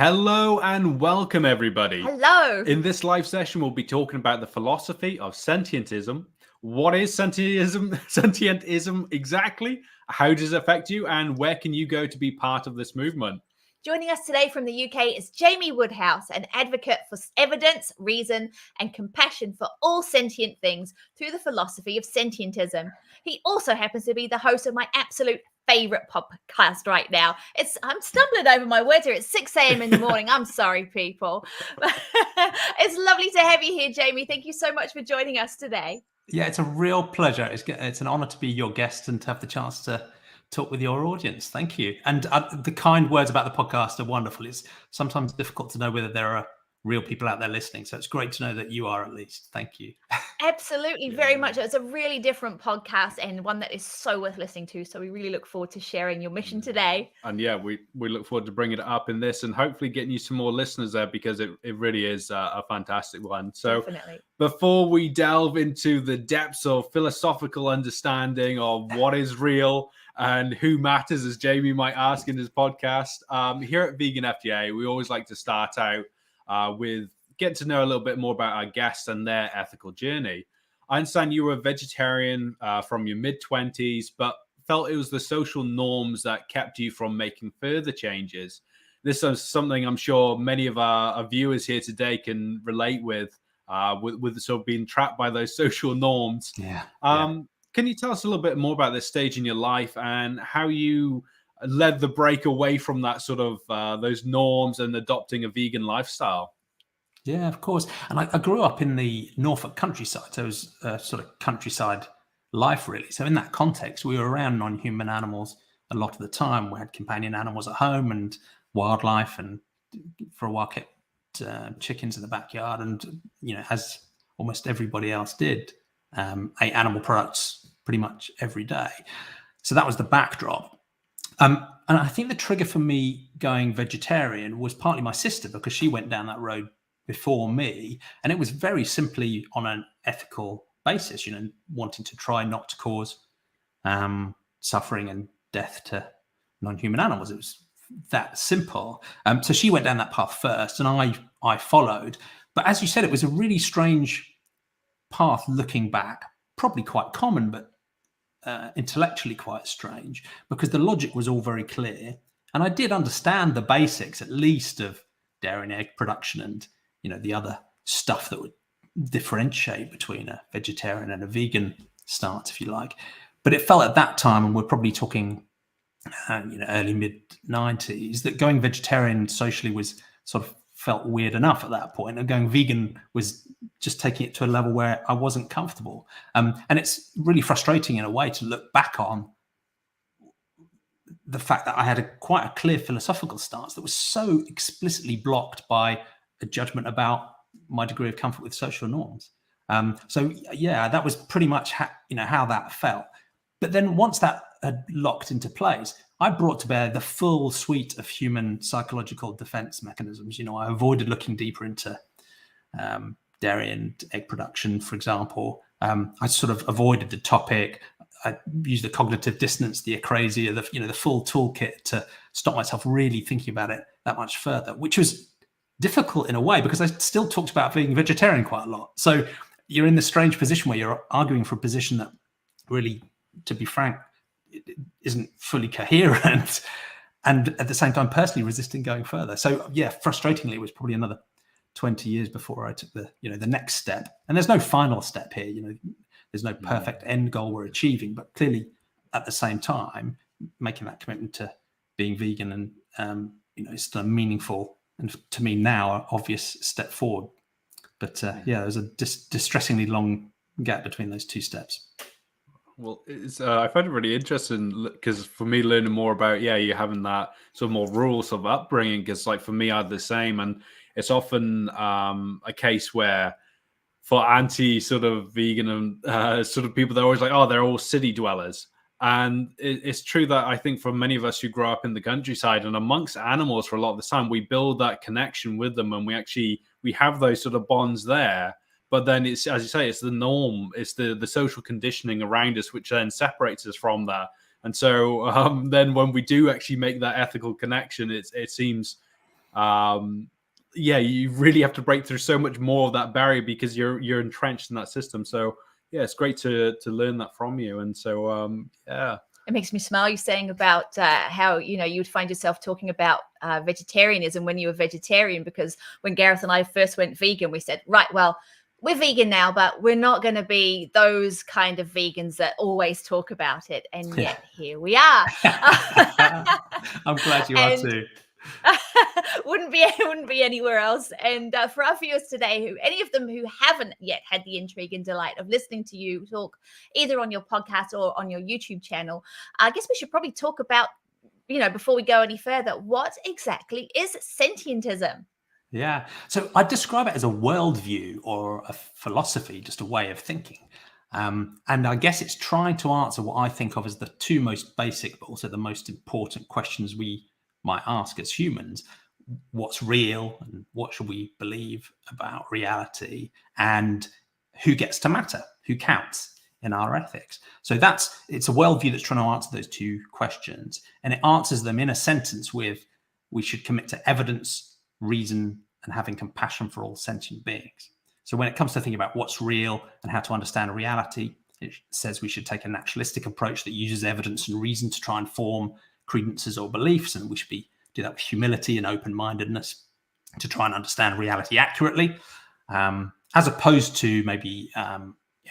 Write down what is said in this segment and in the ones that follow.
Hello and welcome, everybody. Hello. In this live session, we'll be talking about the philosophy of sentientism. What is sentientism exactly? How does it affect you? And where can you go to be part of this movement? Joining us today from the UK is Jamie Woodhouse, an advocate for evidence, reason, and compassion for all sentient things through the philosophy of sentientism. He also happens to be the host of my absolute favorite podcast right now. I'm stumbling over my words here. It's 6 a.m. in the morning. I'm sorry, people. It's lovely to have you here, Jamie. Thank you so much for joining us today. Yeah, it's a real pleasure. It's an honor to be your guest and to have the chance to talk with your audience. Thank you. And the kind words about the podcast are wonderful. It's sometimes difficult to know whether there are real people out there listening. So it's great to know that you are, at least. Thank you. Absolutely, very much. It's a really different podcast and one that is so worth listening to. So we really look forward to sharing your mission today. And yeah, we look forward to bringing it up in this and hopefully getting you some more listeners there, because it really is a fantastic one. So Definitely. Before we delve into the depths of philosophical understanding of what is real and who matters, as Jamie might ask in his podcast, here at Vegan FTA, we always like to start out with getting to know a little bit more about our guests and their ethical journey. I understand you were a vegetarian from your mid-20s, but felt it was the social norms that kept you from making further changes. This is something I'm sure many of our viewers here today can relate with sort of being trapped by those social norms. Yeah. Can you tell us a little bit more about this stage in your life and how you led the break away from that sort of those norms and adopting a vegan lifestyle? Yeah, of course. And I grew up in the Norfolk countryside. So it was a sort of countryside life, really. So in that context, we were around non-human animals a lot of the time. We had companion animals at home and wildlife, and for a while kept chickens in the backyard, and as almost everybody else did, ate animal products pretty much every day. So that was the backdrop. And I think the trigger for me going vegetarian was partly my sister, because she went down that road before me, and it was very simply on an ethical basis, wanting to try not to cause suffering and death to non-human animals. It was that simple. So she went down that path first, and I followed. But as you said, it was a really strange path looking back, probably quite common, but intellectually quite strange, because the logic was all very clear. And I did understand the basics, at least, of dairy and egg production and, the other stuff that would differentiate between a vegetarian and a vegan stance, if you like. But it felt at that time, and we're probably talking early mid-90s, that going vegetarian socially was sort of felt weird enough at that point, and going vegan was just taking it to a level where I wasn't comfortable. And it's really frustrating in a way to look back on the fact that I had quite a clear philosophical stance that was so explicitly blocked by a judgment about my degree of comfort with social norms. So yeah, that was pretty much how that felt. But then once that had locked into place, I brought to bear the full suite of human psychological defense mechanisms. I avoided looking deeper into dairy and egg production, for example. I sort of avoided the topic. I used the cognitive dissonance, the acrasia, the full toolkit to stop myself really thinking about it that much further, which was difficult in a way, because I still talked about being vegetarian quite a lot. So you're in this strange position where you're arguing for a position that really, to be frank, isn't fully coherent, and at the same time personally resisting going further. So yeah, frustratingly, it was probably another 20 years before I took the next step. And there's no final step here. There's no perfect end goal we're achieving, but clearly at the same time making that commitment to being vegan, and it's still a meaningful, and to me now, obvious step forward. But yeah, there's a distressingly long gap between those two steps. Well, I find it really interesting, because for me, learning more about, you having that sort of more rural sort of upbringing, because like for me, I had the same, and it's often a case where for anti sort of vegan and sort of people, they're always like, oh, they're all city dwellers. And it's true that I think for many of us who grow up in the countryside and amongst animals for a lot of the time, we build that connection with them, and we have those sort of bonds there. But then it's, as you say, it's the norm, it's the social conditioning around us, which then separates us from that. And so then when we do actually make that ethical connection, it seems yeah, you really have to break through so much more of that barrier because you're entrenched in that system. So yeah, it's great to learn that from you. And so yeah. It makes me smile you saying about how, you know, you would find yourself talking about vegetarianism when you were vegetarian, because when Gareth and I first went vegan, we said, right, well, we're vegan now, but we're not going to be those kind of vegans that always talk about it. And yet here we are. I'm glad you are too. wouldn't be anywhere else. And for our viewers today, any of them who haven't yet had the intrigue and delight of listening to you talk either on your podcast or on your YouTube channel, I guess we should probably talk about, you know, before we go any further, what exactly is Sentientism? Yeah, so I describe it as a worldview or a philosophy, just a way of thinking. And I guess it's trying to answer what I think of as the two most basic, but also the most important questions we might ask as humans. What's real, and what should we believe about reality, and who gets to matter, who counts in our ethics? So it's a worldview that's trying to answer those two questions, and it answers them in a sentence with, we should commit to evidence, reason, and having compassion for all sentient beings. So when it comes to thinking about what's real and how to understand reality, it says we should take a naturalistic approach that uses evidence and reason to try and form credences or beliefs, and we should do that with humility and open-mindedness to try and understand reality accurately, as opposed to maybe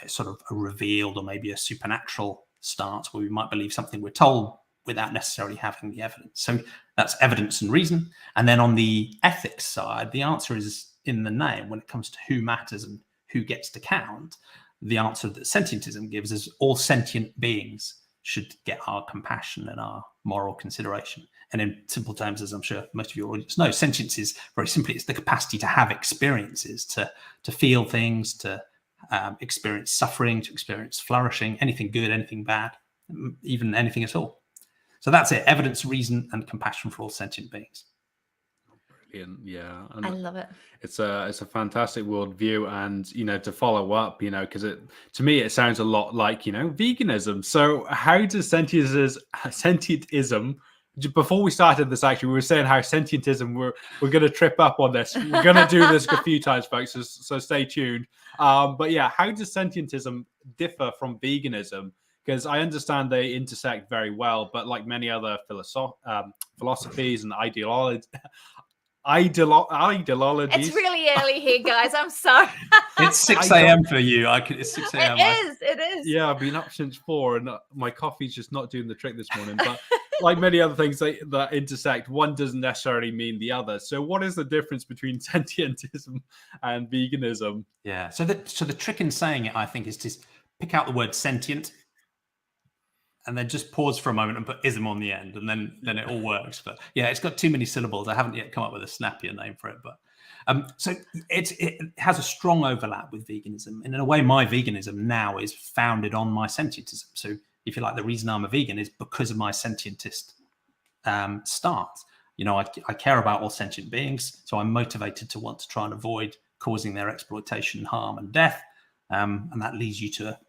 sort of a revealed or maybe a supernatural stance where we might believe something we're told without necessarily having the evidence. So that's evidence and reason. And then on the ethics side, the answer is in the name. When it comes to who matters and who gets to count, the answer that Sentientism gives is all sentient beings should get our compassion and our moral consideration. And in simple terms, as I'm sure most of your audience know, sentience is very simply, it's the capacity to have experiences, to feel things, to experience suffering, to experience flourishing, anything good, anything bad, even anything at all. So that's it: evidence, reason, and compassion for all sentient beings. Brilliant, yeah. And I love it. It's a fantastic worldview, and you know, to follow up, you know, because to me it sounds a lot like, you know, veganism. So how does sentientism? Before we started this, actually, we were saying how sentientism we're going to trip up on this. We're going to do this a few times, folks. So stay tuned. But yeah, how does sentientism differ from veganism? Because I understand they intersect very well, but like many other philosophies and ideologies. It's really early here, guys. I'm sorry. It's 6 a.m. for you. It's 6 a.m. It is. Yeah, I've been up since 4, and my coffee's just not doing the trick this morning. But like many other things that intersect, one doesn't necessarily mean the other. So what is the difference between sentientism and veganism? Yeah. So the trick in saying it, I think, is to pick out the word sentient, and then just pause for a moment and put ism on the end, and then it all works. But yeah, it's got too many syllables. I haven't yet come up with a snappier name for it. But so it has a strong overlap with veganism. And in a way, my veganism now is founded on my sentientism. So if you like, the reason I'm a vegan is because of my sentientist stance. You know, I care about all sentient beings, so I'm motivated to want to try and avoid causing their exploitation, harm, and death. And that leads you to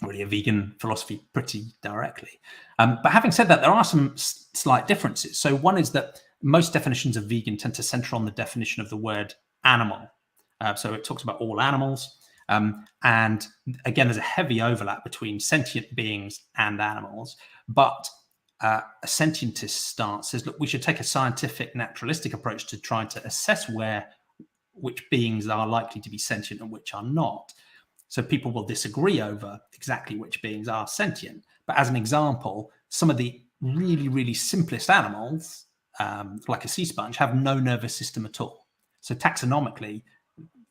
really a vegan philosophy pretty directly. But having said that, there are some slight differences. So one is that most definitions of vegan tend to center on the definition of the word animal. So it talks about all animals. And again, there's a heavy overlap between sentient beings and animals. But a sentientist stance says, look, we should take a scientific, naturalistic approach to trying to assess which beings are likely to be sentient and which are not. So people will disagree over exactly which beings are sentient. But as an example, some of the really, really simplest animals, like a sea sponge, have no nervous system at all. So taxonomically,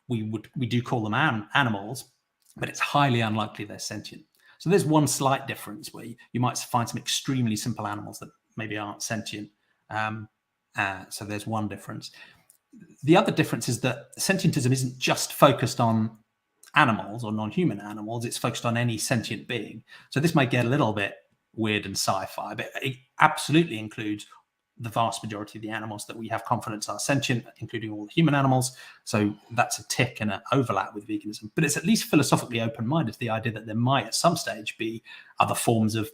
we do call them animals, but it's highly unlikely they're sentient. So there's one slight difference where you might find some extremely simple animals that maybe aren't sentient. So there's one difference. The other difference is that sentientism isn't just focused on animals or non-human animals, it's focused on any sentient being. So this might get a little bit weird and sci-fi, but it absolutely includes the vast majority of the animals that we have confidence are sentient, including all the human animals. So that's a tick and an overlap with veganism. But it's at least philosophically open-minded to the idea that there might at some stage be other forms of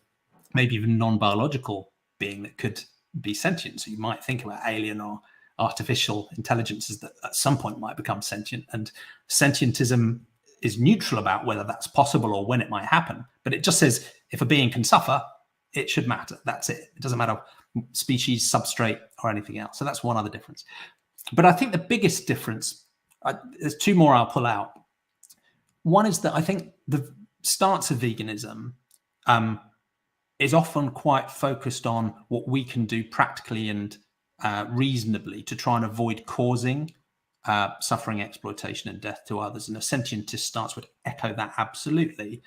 maybe even non-biological being that could be sentient. So you might think about alien or artificial intelligences that at some point might become sentient. And sentientism is neutral about whether that's possible or when it might happen. But it just says if a being can suffer, it should matter. That's it. It doesn't matter species, substrate, or anything else. So that's one other difference. But I think the biggest difference, there's two more I'll pull out. One is that I think the stance of veganism is often quite focused on what we can do practically and reasonably to try and avoid causing suffering, exploitation, and death to others. And a sentientist stance would echo that absolutely.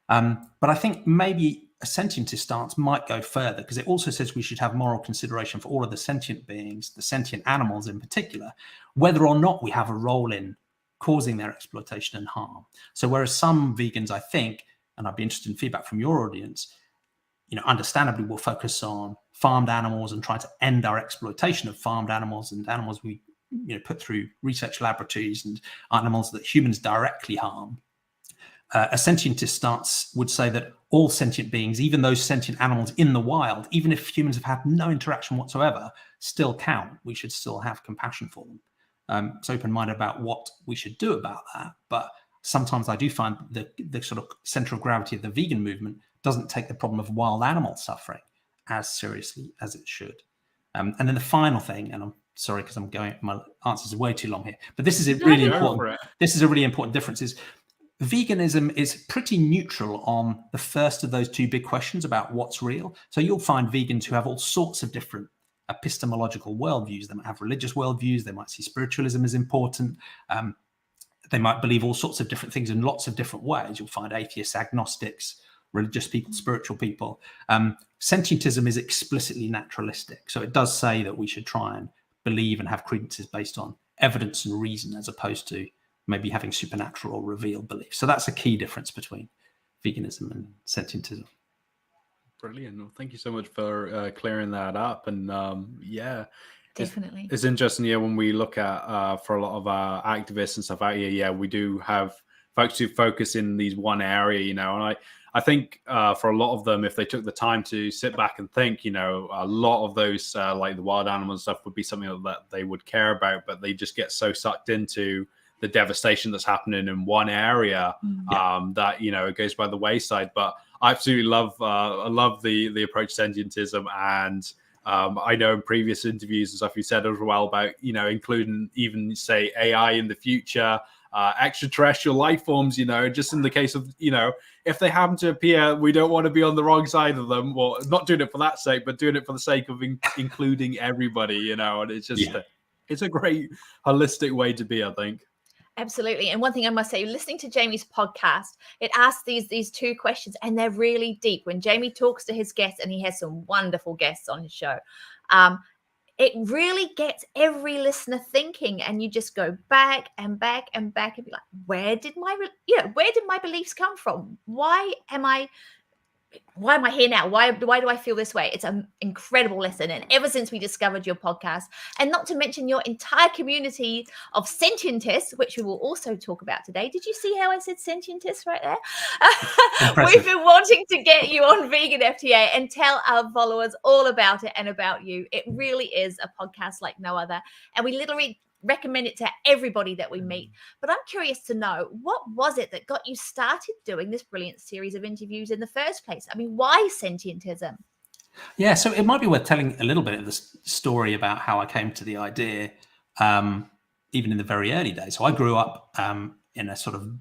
But I think maybe a sentientist stance might go further, because it also says we should have moral consideration for all of the sentient beings, the sentient animals in particular, whether or not we have a role in causing their exploitation and harm. So whereas some vegans, I think, and I'd be interested in feedback from your audience, understandably will focus on farmed animals and try to end our exploitation of farmed animals and animals we put through research laboratories and animals that humans directly harm. A sentientist stance would say that all sentient beings, even those sentient animals in the wild, even if humans have had no interaction whatsoever, still count. We should still have compassion for them. It's open-minded about what we should do about that. But sometimes I do find the sort of center of gravity of the vegan movement doesn't take the problem of wild animal suffering as seriously as it should. And then the final thing, and I'm sorry because my answers are way too long here, but this is a really important. This is a really important difference. Is veganism is pretty neutral on the first of those two big questions about what's real. So you'll find vegans who have all sorts of different epistemological worldviews. They might have religious worldviews. They might see spiritualism as important. They might believe all sorts of different things in lots of different ways. You'll find atheists, agnostics, religious people, spiritual people. Sentientism is explicitly naturalistic. So it does say that we should try and believe and have credences based on evidence and reason, as opposed to maybe having supernatural or revealed beliefs. So that's a key difference between veganism and sentientism. Brilliant. Well, thank you so much for clearing that up. And yeah, definitely. It's interesting, when we look at, for a lot of our activists and stuff out here, we do have folks who focus in these one area, and I think for a lot of them, if they took the time to sit back and think, a lot of those, like the wild animal stuff would be something that they would care about, but they just get so sucked into the devastation that's happening in one area that, it goes by the wayside. But I absolutely love the approach to sentientism. And I know in previous interviews and stuff you said as well about, including even, say, AI in the future, extraterrestrial life forms, just in the case of, if they happen to appear, we don't want to be on the wrong side of them. Well, not doing it for that sake, but doing it for the sake of including everybody, and it's just, it's a great holistic way to be, I think. Absolutely. And one thing I must say, listening to Jamie's podcast, it asks these two questions, and they're really deep. When Jamie talks to his guests, and he has some wonderful guests on his show, it really gets every listener thinking, and you just go back and back and back and be like, where did my beliefs come from? Why am I here now? Why do I feel this way? It's an incredible lesson. And ever since we discovered your podcast, and not to mention your entire community of sentientists, which we will also talk about today. Did you see how I said sentientists right there? We've been wanting to get you on Vegan FTA and tell our followers all about it and about you. It really is a podcast like no other. And we literally recommend it to everybody that we meet. But I'm curious to know, what was it that got you started doing this brilliant series of interviews in the first place? I mean, why sentientism? Yeah, so it might be worth telling a little bit of the story about how I came to the idea, even in the very early days. So I grew up in a sort of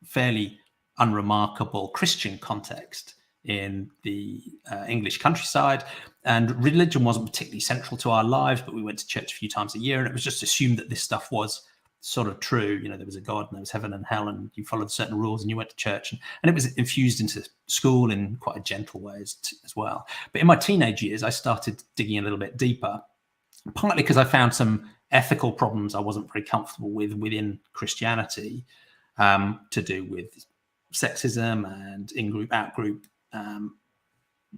fairly unremarkable Christian context in the English countryside, and religion wasn't particularly central to our lives, but we went to church a few times a year, and it was just assumed that this stuff was sort of true. There was a God and there was heaven and hell, and you followed certain rules and you went to church, and it was infused into school in quite a gentle way as well. But in my teenage years, I started digging a little bit deeper, partly because I found some ethical problems I wasn't very comfortable with within Christianity, to do with sexism and in-group, out-group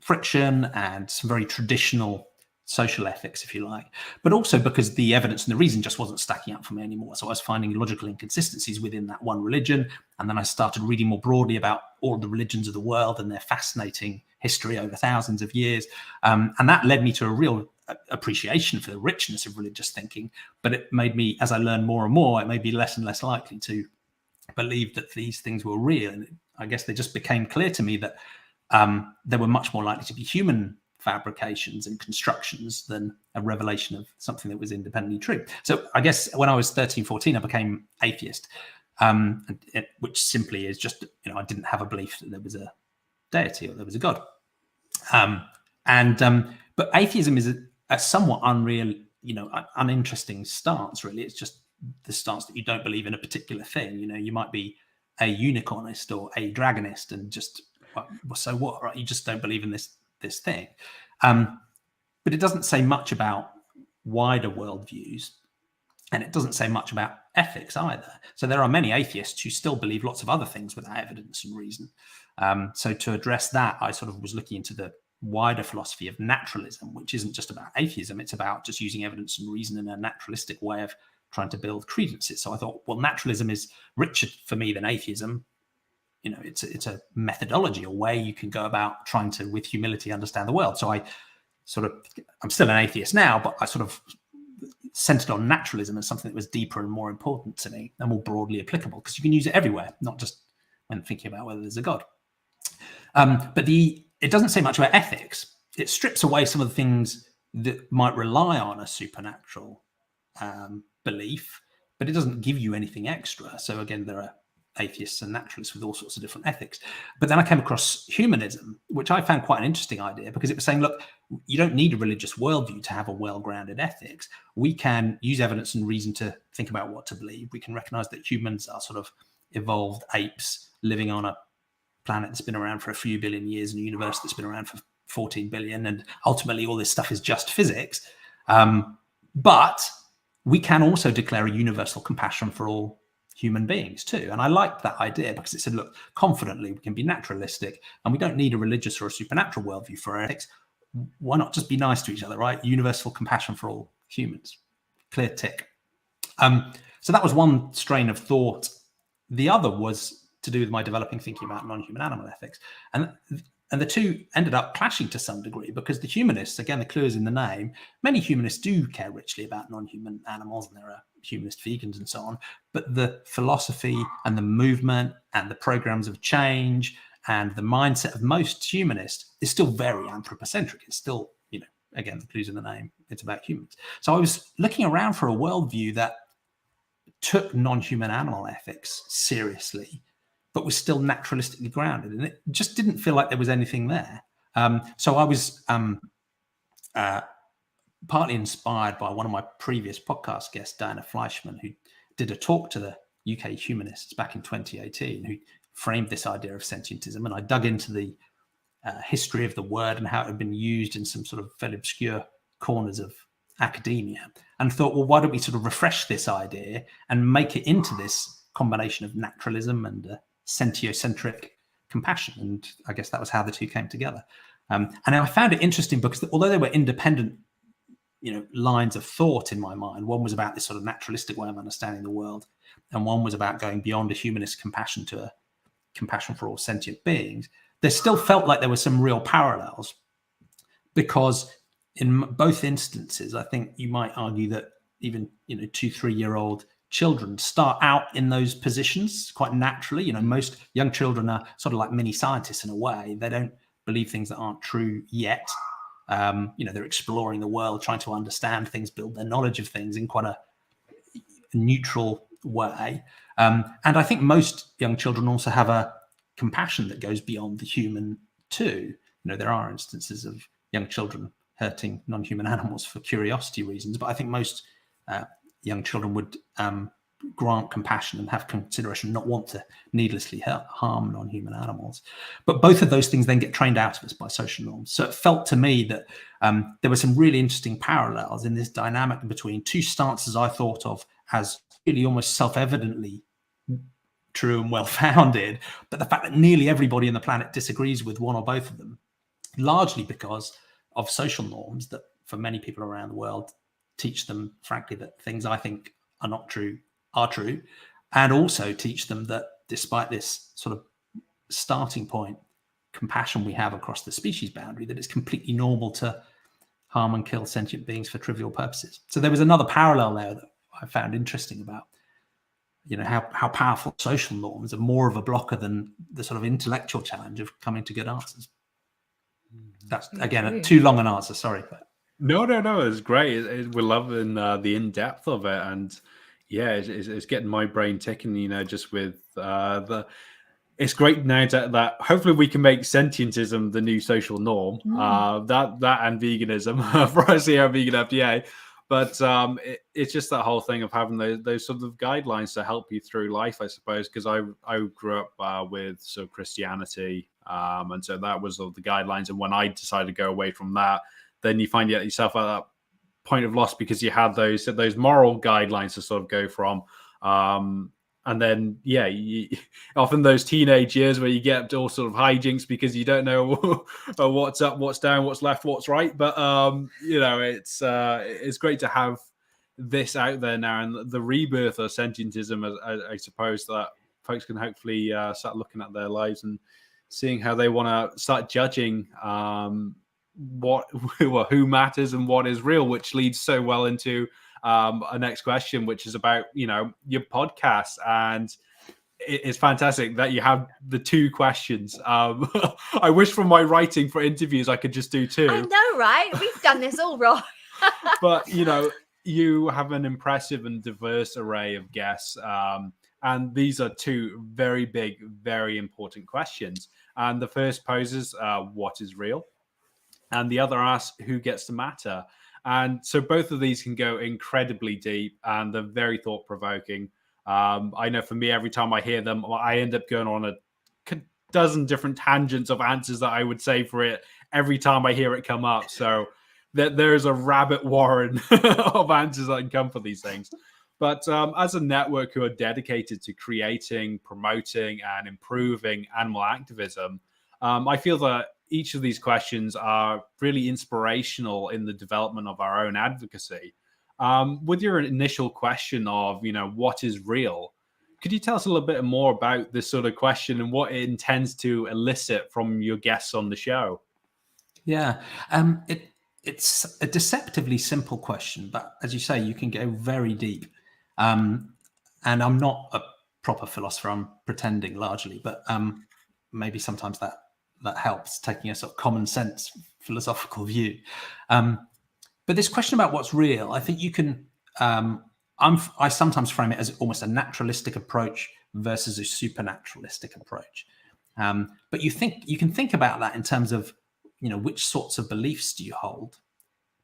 friction and some very traditional social ethics, if you like, but also because the evidence and the reason just wasn't stacking up for me anymore. So I was finding logical inconsistencies within that one religion. And then I started reading more broadly about all the religions of the world and their fascinating history over thousands of years. And that led me to a real appreciation for the richness of religious thinking, but it made me, as I learned more and more, it made me less and less likely to believe that these things were real. And I guess they just became clear to me that they were much more likely to be human fabrications and constructions than a revelation of something that was independently true. So I guess when I was 13, 14, I became atheist, which simply is just, I didn't have a belief that there was a deity or there was a God. But atheism is a somewhat unreal, uninteresting stance, really. It's just the stance that you don't believe in a particular thing. You might be a unicornist or a dragonist and just, well, so what, right? You just don't believe in this thing. But it doesn't say much about wider worldviews, and it doesn't say much about ethics either. So there are many atheists who still believe lots of other things without evidence and reason. So to address that, I sort of was looking into the wider philosophy of naturalism, which isn't just about atheism. It's about just using evidence and reason in a naturalistic way of trying to build credences. So I thought, well, naturalism is richer for me than atheism. It's a methodology, a way you can go about trying to, with humility, understand the world. So I'm still an atheist now, but I sort of centered on naturalism as something that was deeper and more important to me and more broadly applicable, because you can use it everywhere, not just when thinking about whether there's a God. But it doesn't say much about ethics. It strips away some of the things that might rely on a supernatural belief, but it doesn't give you anything extra. So again, there are atheists and naturalists with all sorts of different ethics. But then I came across humanism, which I found quite an interesting idea, because it was saying, look, you don't need a religious worldview to have a well-grounded ethics. We can use evidence and reason to think about what to believe. We can recognize that humans are sort of evolved apes living on a planet that's been around for a few billion years and a universe that's been around for 14 billion. And ultimately, all this stuff is just physics. But we can also declare a universal compassion for all human beings too. And I liked that idea because it said, look, confidently, we can be naturalistic and we don't need a religious or a supernatural worldview for our ethics. Why not just be nice to each other, right? Universal compassion for all humans. Clear tick. So that was one strain of thought. The other was to do with my developing thinking about non-human animal ethics. And the two ended up clashing to some degree, because the humanists, again, the clue is in the name, many humanists do care richly about non-human animals, and there are humanist vegans and so on, but the philosophy and the movement and the programs of change and the mindset of most humanists is still very anthropocentric. It's still, again, the clue's in the name, it's about humans. So I was looking around for a worldview that took non-human animal ethics seriously, but was still naturalistically grounded. And it just didn't feel like there was anything there. So I was partly inspired by one of my previous podcast guests, Diana Fleischman, who did a talk to the UK humanists back in 2018, who framed this idea of sentientism. And I dug into the history of the word and how it had been used in some sort of fairly obscure corners of academia, and thought, well, why don't we sort of refresh this idea and make it into this combination of naturalism and sentiocentric compassion? And I guess that was how the two came together. And I found it interesting because although they were independent, lines of thought in my mind, one was about this sort of naturalistic way of understanding the world, and one was about going beyond a humanist compassion to a compassion for all sentient beings. There still felt like there were some real parallels, because in both instances, I think you might argue that even 2-3-year-old children start out in those positions quite naturally. Most young children are sort of like mini scientists in a way. They don't believe things that aren't true yet. They're exploring the world, trying to understand things, build their knowledge of things in quite a neutral way. And I think most young children also have a compassion that goes beyond the human too. There are instances of young children hurting non-human animals for curiosity reasons, but I think most young children would grant compassion and have consideration, not want to needlessly harm non-human animals. But both of those things then get trained out of us by social norms. So it felt to me that there were some really interesting parallels in this dynamic between two stances I thought of as really almost self-evidently true and well-founded, but the fact that nearly everybody on the planet disagrees with one or both of them, largely because of social norms that for many people around the world teach them, frankly, that things I think are not true are true, and also teach them that despite this sort of starting point compassion we have across the species boundary, that it's completely normal to harm and kill sentient beings for trivial purposes. So there was another parallel there that I found interesting about, how powerful social norms are more of a blocker than the sort of intellectual challenge of coming to good answers. That's, again, too long an answer, sorry. No, it's great. We're loving the in-depth of it, and it's getting my brain ticking, just with it's great now that hopefully we can make sentientism the new social norm. That and veganism for us here at Vegan FTA. But it's just that whole thing of having those sort of guidelines to help you through life, I suppose, because I grew up with sort of Christianity, and so that was all the guidelines. And when I decided to go away from that, then you find yourself at that point of loss because you had those moral guidelines to sort of go from. And then, often those teenage years where you get all sort of hijinks because you don't know what's up, what's down, what's left, what's right. But, it's great to have this out there now, and the rebirth of sentientism, I suppose, that folks can hopefully start looking at their lives and seeing how they want to start judging who matters and what is real, which leads so well into a next question, which is about your podcast. And it's fantastic that you have the 2 questions. I wish from my writing for interviews I could just do 2. I know, right? We've done this all wrong. But you have an impressive and diverse array of guests, and these are 2 very big, very important questions. And the first poses what is real, and the other asks who gets to matter. And so both of these can go incredibly deep, and they're very thought-provoking. I know for me, every time I hear them, I end up going on a dozen different tangents of answers that I would say for it every time I hear it come up. So there's a rabbit warren of answers that can come for these things. But as a network who are dedicated to creating, promoting, and improving animal activism, I feel that each of these questions are really inspirational in the development of our own advocacy. With your initial question of, what is real, could you tell us a little bit more about this sort of question and what it intends to elicit from your guests on the show? Yeah, it's a deceptively simple question, but as you say, you can go very deep. And I'm not a proper philosopher, I'm pretending largely, but maybe sometimes that helps, taking a sort of common sense philosophical view. But this question about what's real, I think you can, I sometimes frame it as almost a naturalistic approach versus a supernaturalistic approach. But you can think about that in terms of, which sorts of beliefs do you hold?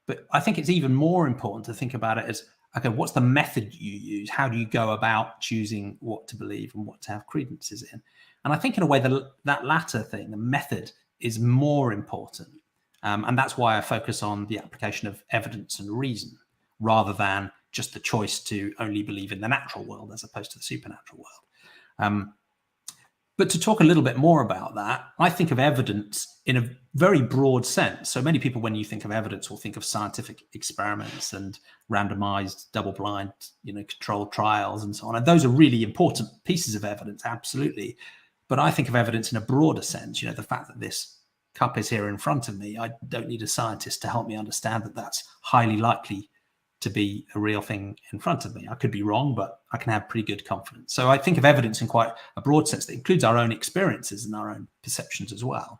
But I think it's even more important to think about it as, okay, what's the method you use? How do you go about choosing what to believe and what to have credences in? And I think in a way that latter thing, the method, is more important. And that's why I focus on the application of evidence and reason rather than just the choice to only believe in the natural world as opposed to the supernatural world. But to talk a little bit more about that, I think of evidence in a very broad sense. So many people, when you think of evidence, will think of scientific experiments and randomized, double-blind, controlled trials and so on. And those are really important pieces of evidence, absolutely. But I think of evidence in a broader sense. The fact that this cup is here in front of me, I don't need a scientist to help me understand that that's highly likely to be a real thing in front of me. I could be wrong, but I can have pretty good confidence. So I think of evidence in quite a broad sense that includes our own experiences and our own perceptions as well.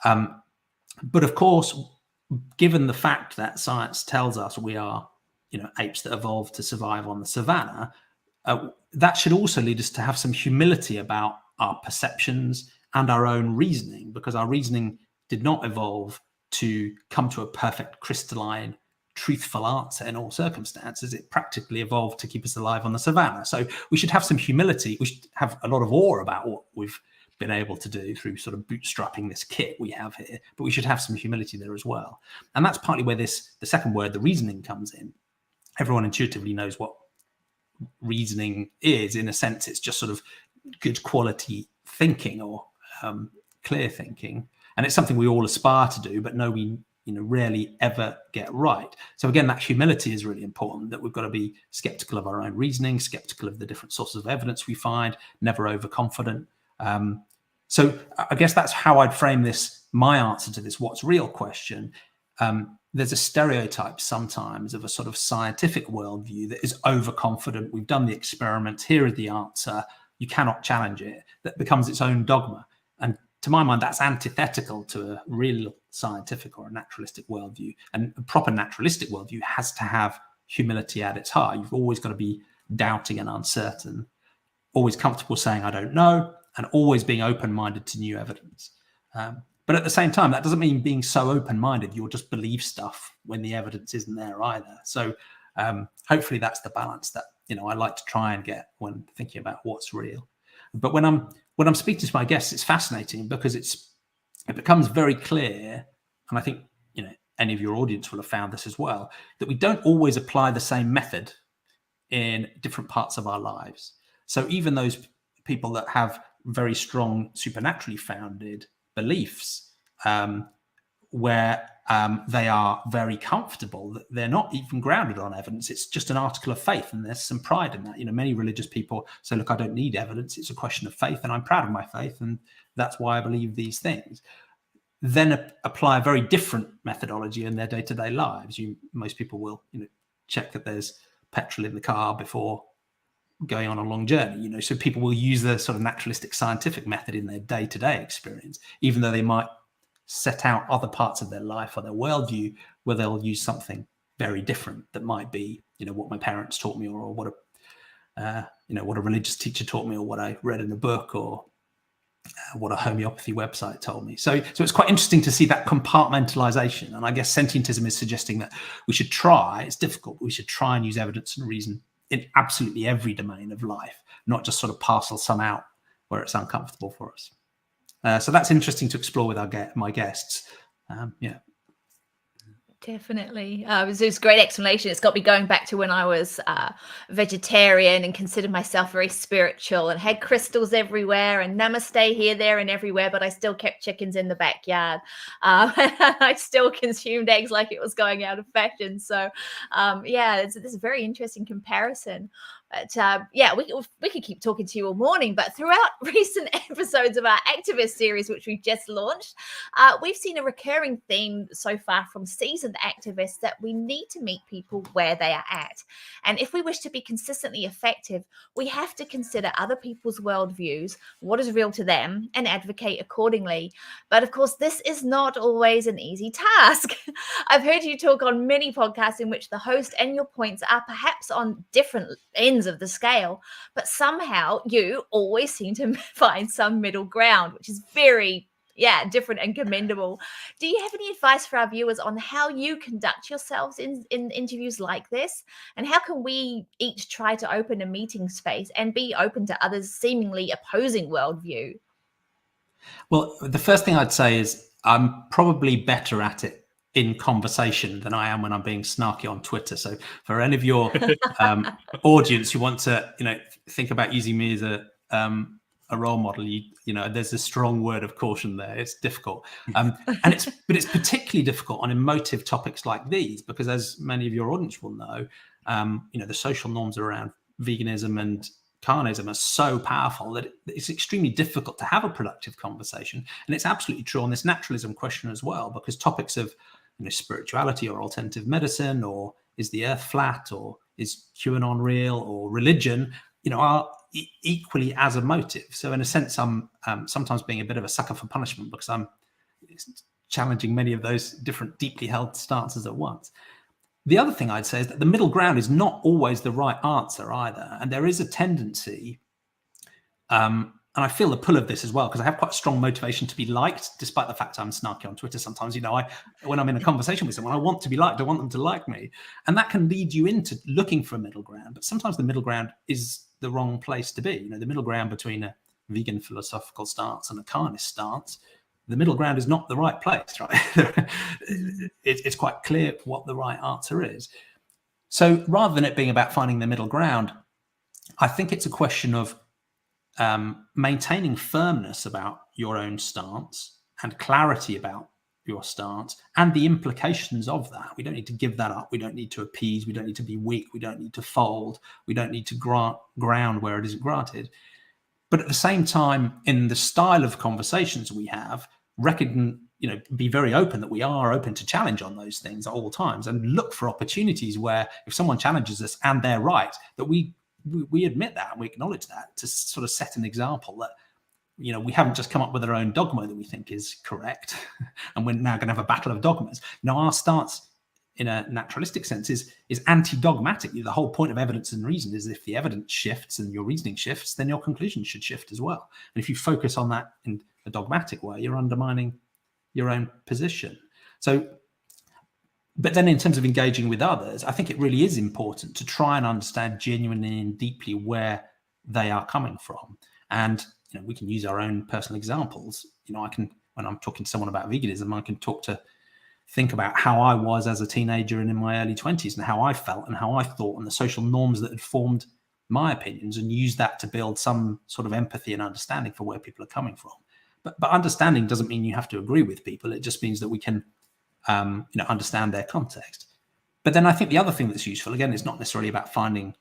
But of course, given the fact that science tells us we are, apes that evolved to survive on the savannah, that should also lead us to have some humility about our perceptions and our own reasoning, because our reasoning did not evolve to come to a perfect, crystalline, truthful answer in all circumstances. It practically evolved to keep us alive on the savannah. So we should have some humility. We should have a lot of awe about what we've been able to do through sort of bootstrapping this kit we have here, but we should have some humility there as well. And that's partly where the second word, the reasoning, comes in. Everyone intuitively knows what reasoning is. In a sense, it's just sort of good quality thinking or clear thinking. And it's something we all aspire to do, but no, we rarely ever get right. So again, that humility is really important, that we've got to be skeptical of our own reasoning, skeptical of the different sources of evidence we find, never overconfident. So I guess that's how I'd frame this, my answer to this what's real question. there's a stereotype sometimes of a sort of scientific worldview that is overconfident. We've done the experiments. Here is the answer. You cannot challenge it. That becomes its own dogma. And to my mind, that's antithetical to a real scientific or a naturalistic worldview. And a proper naturalistic worldview has to have humility at its heart. You've always got to be doubting and uncertain, always comfortable saying, I don't know, and always being open-minded to new evidence. But at the same time, that doesn't mean being so open-minded you'll just believe stuff when the evidence isn't there either. So hopefully that's the balance that, you know, I like to try and get when thinking about what's real. But when I'm speaking to my guests, it's fascinating because it becomes very clear, and I think, you know, any of your audience will have found this as well, that we don't always apply the same method in different parts of our lives. So even those people that have very strong supernaturally founded beliefs, where they are very comfortable that they're not even grounded on evidence. It's just an article of faith, and there's some pride in that. You know, many religious people say, look, I don't need evidence. It's a question of faith, and I'm proud of my faith, and that's why I believe these things. Then apply a very different methodology in their day-to-day lives. Most people will, you know, check that there's petrol in the car before going on a long journey, you know, so people will use the sort of naturalistic scientific method in their day-to-day experience, even though they might set out other parts of their life or their worldview where they'll use something very different that might be, you know, what my parents taught me, or what a religious teacher taught me, or what I read in a book, or what a homeopathy website told me. So it's quite interesting to see that compartmentalization. And I guess sentientism is suggesting that we should try, it's difficult, but we should try and use evidence and reason in absolutely every domain of life, not just sort of parcel some out where it's uncomfortable for us. So that's interesting to explore with my guests. Yeah. Definitely. It was a great explanation. It's got me going back to when I was vegetarian and considered myself very spiritual and had crystals everywhere and namaste here, there, and everywhere, but I still kept chickens in the backyard. I still consumed eggs like it was going out of fashion. So, yeah, this is a very interesting comparison. But yeah, we could keep talking to you all morning. But throughout recent episodes of our activist series, which we've just launched, we've seen a recurring theme so far from seasoned activists that we need to meet people where they are at. And if we wish to be consistently effective, we have to consider other people's worldviews, what is real to them, and advocate accordingly. But of course, this is not always an easy task. I've heard you talk on many podcasts in which the host and your points are perhaps on different ends of the scale, but somehow you always seem to find some middle ground, which is very different and commendable. Do you have any advice for our viewers on how you conduct yourselves in interviews like this, and how can we each try to open a meeting space and be open to others' seemingly opposing worldview? Well, the first thing I'd say is I'm probably better at it in conversation than I am when I'm being snarky on Twitter. So for any of your audience who want to, you know, think about using me as a role model, you know, there's a strong word of caution there. It's difficult, but it's particularly difficult on emotive topics like these, because as many of your audience will know, you know, the social norms around veganism and carnism are so powerful that it's extremely difficult to have a productive conversation. And it's absolutely true on this naturalism question as well, because topics of, you know, spirituality or alternative medicine, or is the earth flat, or is QAnon real, or religion, you know, are equally as emotive. So in a sense, I'm sometimes being a bit of a sucker for punishment, because I'm challenging many of those different deeply held stances at once. The other thing I'd say is that the middle ground is not always the right answer either. And there is a tendency, and I feel the pull of this as well, because I have quite a strong motivation to be liked, despite the fact I'm snarky on Twitter sometimes. You know, when I'm in a conversation with someone, I want to be liked. I want them to like me. And that can lead you into looking for a middle ground. But sometimes the middle ground is the wrong place to be. You know, the middle ground between a vegan philosophical stance and a carnist stance, the middle ground is not the right place, right? It's quite clear what the right answer is. So rather than it being about finding the middle ground, I think it's a question of maintaining firmness about your own stance and clarity about your stance and the implications of that. We don't need to give that up. We don't need to appease. We don't need to be weak. We don't need to fold. We don't need to ground where it isn't granted. But at the same time, in the style of conversations we have, be very open that we are open to challenge on those things at all times, and look for opportunities where if someone challenges us and they're right, that we admit that and we acknowledge that, to sort of set an example that, we haven't just come up with our own dogma that we think is correct and we're now going to have a battle of dogmas. Our stance in a naturalistic sense is anti-dogmatic. The whole point of evidence and reason is if the evidence shifts and your reasoning shifts, then your conclusion should shift as well. And if you focus on that in a dogmatic way, you're undermining your own position. So, but then in terms of engaging with others, I think it really is important to try and understand genuinely and deeply where they are coming from. And we can use our own personal examples. I can, when I'm talking to someone about veganism, I can think about how I was as a teenager and in my early 20s, and how I felt and how I thought, and the social norms that had formed my opinions, and use that to build some sort of empathy and understanding for where people are coming from. But understanding doesn't mean you have to agree with people. It just means that we can, understand their context. But then I think the other thing that's useful, again, is not necessarily about finding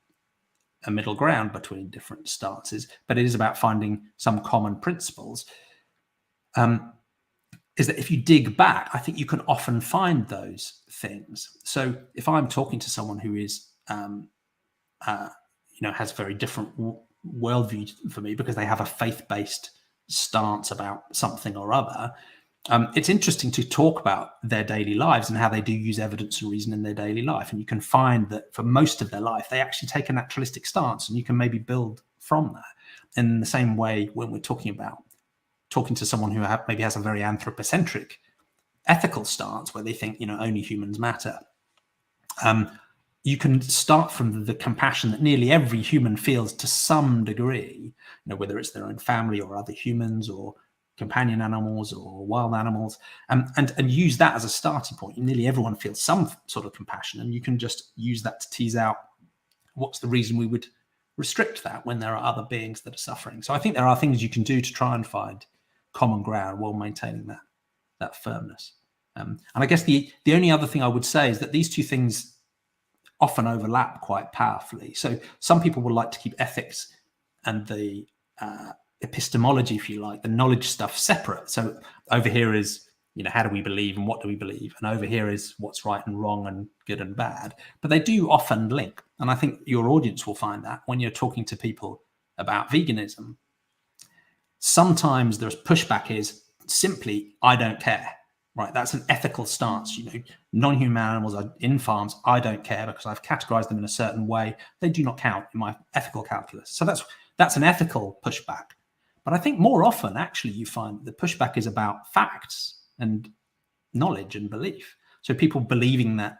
a middle ground between different stances, but it is about finding some common principles. Is that if you dig back, I think you can often find those things. So if I'm talking to someone who is, has very different worldview for me because they have a faith-based stance about something or other, it's interesting to talk about their daily lives and how they do use evidence and reason in their daily life. And you can find that for most of their life, they actually take a naturalistic stance, and you can maybe build from that. And in the same way, when we're talking to someone who maybe has a very anthropocentric ethical stance where they think, only humans matter, you can start from the compassion that nearly every human feels to some degree, whether it's their own family or other humans or companion animals or wild animals, and use that as a starting point. Nearly everyone feels some sort of compassion, and you can just use that to tease out what's the reason we would restrict that when there are other beings that are suffering. So I think there are things you can do to try and find common ground while maintaining that firmness. And I guess the only other thing I would say is that these two things often overlap quite powerfully. So some people would like to keep ethics and the epistemology, if you like, the knowledge stuff separate. So over here is, how do we believe and what do we believe? And over here is what's right and wrong and good and bad. But they do often link. And I think your audience will find that when you're talking to people about veganism, sometimes there's pushback is simply, I don't care, right? That's an ethical stance. Non-human animals are in farms. I don't care because I've categorized them in a certain way. They do not count in my ethical calculus. So that's an ethical pushback. But I think more often, actually, you find the pushback is about facts and knowledge and belief. So people believing that,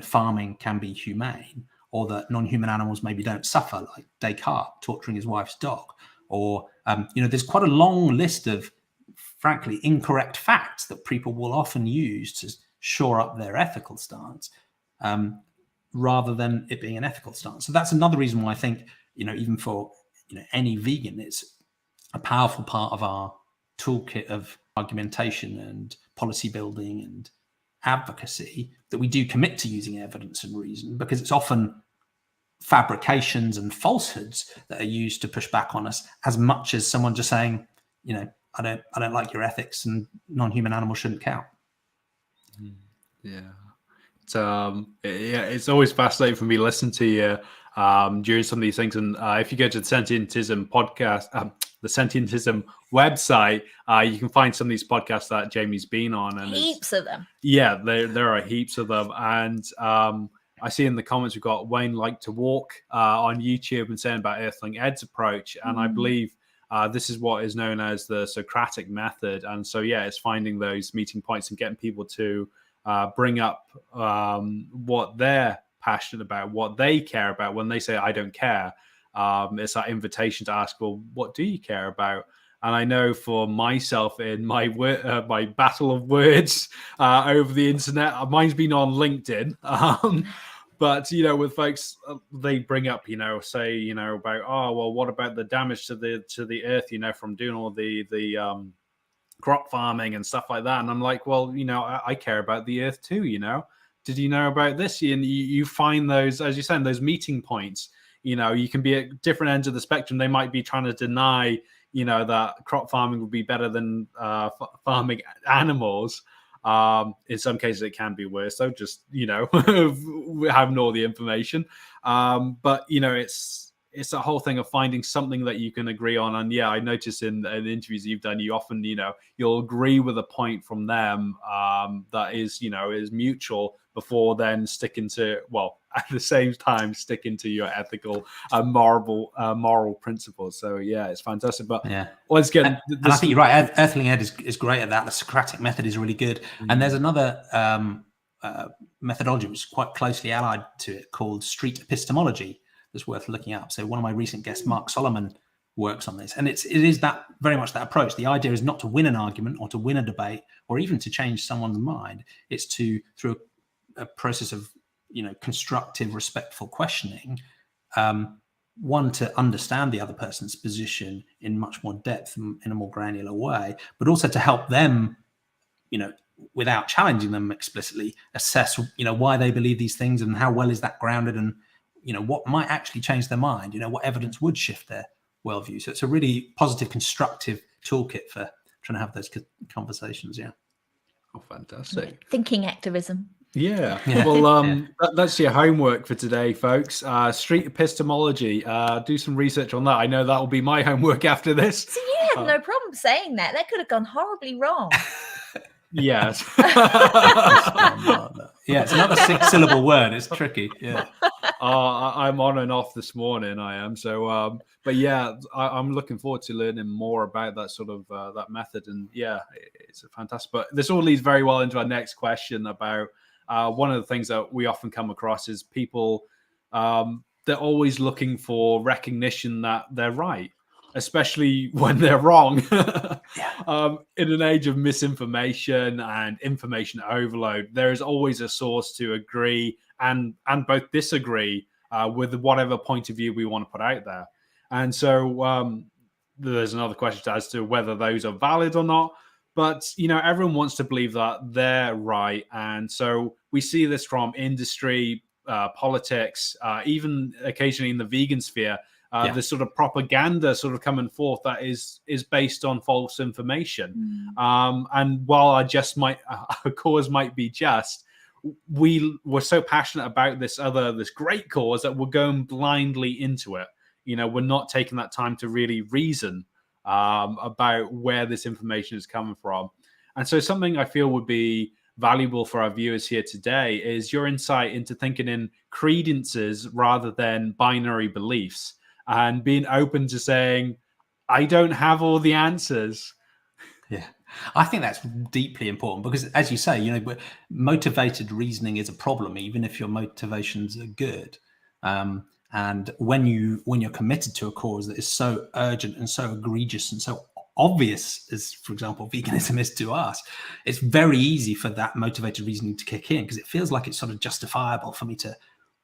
farming can be humane, or that non-human animals maybe don't suffer, like Descartes torturing his wife's dog. Or, there's quite a long list of, frankly, incorrect facts that people will often use to shore up their ethical stance, rather than it being an ethical stance. So that's another reason why I think, even for, any vegan, it's a powerful part of our toolkit of argumentation and policy building and advocacy that we do commit to using evidence and reason, because it's often fabrications and falsehoods that are used to push back on us, as much as someone just saying, I don't like your ethics and non-human animals shouldn't count. It's always fascinating for me to listen to you during some of these things. And if you go to the Sentientism podcast, the Sentientism website, you can find some of these podcasts that Jamie's been on, and heaps of them. Yeah, there are heaps of them. And I see in the comments we've got Wayne Like to Walk on YouTube and saying about Earthling Ed's approach. And I believe this is what is known as the Socratic method. And so, it's finding those meeting points and getting people to bring up what they're passionate about, what they care about. When they say, I don't care, it's that invitation to ask, well, what do you care about? And I know for myself in my my battle of words over the internet, mine's been on LinkedIn. But, with folks, they bring up, say, about, oh, well, what about the damage to the earth, from doing all the crop farming and stuff like that. And I'm like, well, I care about the earth too, Did you know about this? And you find those, as you said, those meeting points. You can be at different ends of the spectrum. They might be trying to deny, that crop farming would be better than farming animals. In some cases, it can be worse. So just, having all the information. But, it's a whole thing of finding something that you can agree on. And yeah, I noticed in the interviews you've done, you often, you'll agree with a point from them that is mutual before then sticking to, well, at the same time, sticking to your ethical and moral principles. So yeah, it's fantastic. But yeah, once again, and I think you're right. Earthling Ed is great at that. The Socratic method is really good. And there's another methodology which is quite closely allied to it called street epistemology that's worth looking up. So one of my recent guests, Mark Solomon, works on this, and it is that very much that approach. The idea is not to win an argument or to win a debate or even to change someone's mind. It's to, through a process of constructive, respectful questioning, one, to understand the other person's position in much more depth and in a more granular way, but also to help them, without challenging them explicitly, assess why they believe these things and how well is that grounded, and what might actually change their mind, what evidence would shift their worldview. So it's a really positive, constructive toolkit for trying to have those conversations. Yeah. Oh, fantastic. Thinking activism. Yeah. Well, that's your homework for today, folks. Street epistemology. Do some research on that. I know that will be my homework after this. So you had no problem saying that. That could have gone horribly wrong. Yes. Yeah, it's not a 6-syllable word. It's tricky. Yeah. I'm on and off this morning. I am. So, but yeah, I'm looking forward to learning more about that sort of that method. And yeah, it's fantastic. But this all leads very well into our next question about one of the things that we often come across is people, they're always looking for recognition that they're right, especially when they're wrong. In an age of misinformation and information overload, there is always a source to agree and both disagree with whatever point of view we want to put out there. And so there's another question as to whether those are valid or not. But, everyone wants to believe that they're right. And so we see this from industry, politics, even occasionally in the vegan sphere. This sort of propaganda sort of coming forth that is based on false information. And while our cause might be just, we were so passionate about this great cause that we're going blindly into it. We're not taking that time to really reason about where this information is coming from. And so something I feel would be valuable for our viewers here today is your insight into thinking in credences rather than binary beliefs, and being open to saying, I don't have all the answers. Yeah, I think that's deeply important because, as you say, motivated reasoning is a problem, even if your motivations are good. And when you're committed to a cause that is so urgent and so egregious and so obvious as, for example, veganism is to us, it's very easy for that motivated reasoning to kick in because it feels like it's sort of justifiable for me to,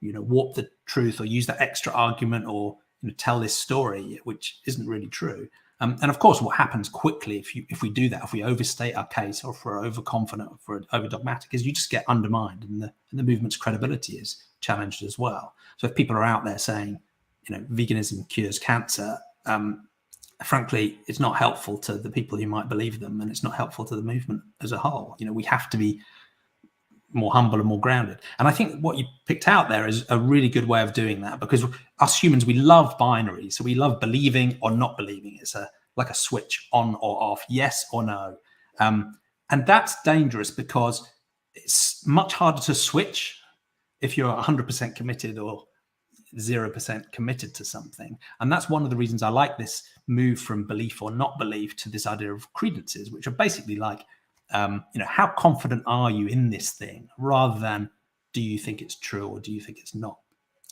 warp the truth or use that extra argument or tell this story, which isn't really true. And of course, what happens quickly if we do that, if we overstate our case or if we're overconfident or if we're over dogmatic, is you just get undermined and the movement's credibility is challenged as well. So if people are out there saying, veganism cures cancer, frankly, it's not helpful to the people who might believe them, and it's not helpful to the movement as a whole. We have to be more humble and more grounded. And I think what you picked out there is a really good way of doing that, because us humans, we love binaries. So we love believing or not believing. It's like a switch on or off, yes or no. And that's dangerous because it's much harder to switch if you're 100% committed or 0% committed to something. And that's one of the reasons I like this move from belief or not belief to this idea of credences, which are basically like, how confident are you in this thing, rather than do you think it's true or do you think it's not?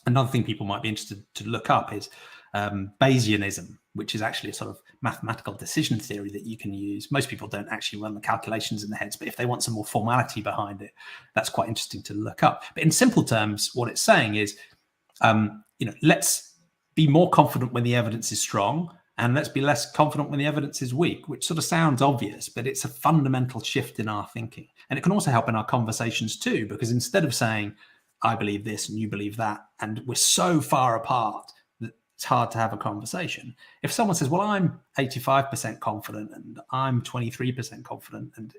Another thing people might be interested to look up is Bayesianism, which is actually a sort of mathematical decision theory that you can use. Most people don't actually run the calculations in their heads, but if they want some more formality behind it, that's quite interesting to look up. But in simple terms, what it's saying is, let's be more confident when the evidence is strong, and let's be less confident when the evidence is weak, which sort of sounds obvious, but it's a fundamental shift in our thinking. And it can also help in our conversations too, because instead of saying, I believe this and you believe that, and we're so far apart that it's hard to have a conversation. If someone says, well, I'm 85% confident and I'm 23% confident, and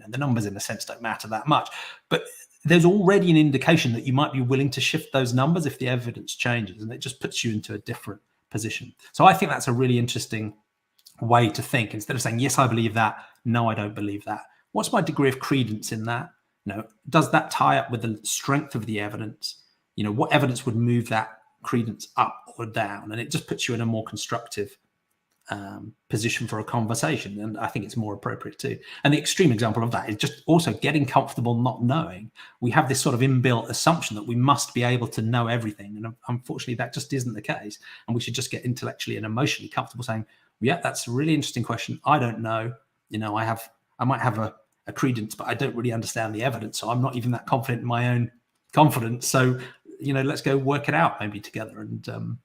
the numbers in a sense don't matter that much, but there's already an indication that you might be willing to shift those numbers if the evidence changes, and it just puts you into a different position. So I think that's a really interesting way to think. Instead of saying, yes, I believe that, no, I don't believe that. What's my degree of credence in that? Does that tie up with the strength of the evidence? What evidence would move that credence up or down? And it just puts you in a more constructive position for a conversation, and I think it's more appropriate too. And the extreme example of that is just also getting comfortable not knowing. We have this sort of inbuilt assumption that we must be able to know everything, and unfortunately that just isn't the case, and we should just get intellectually and emotionally comfortable saying, yeah, that's a really interesting question, I don't know, I might have a credence, but I don't really understand the evidence, so I'm not even that confident in my own confidence, so let's go work it out maybe together and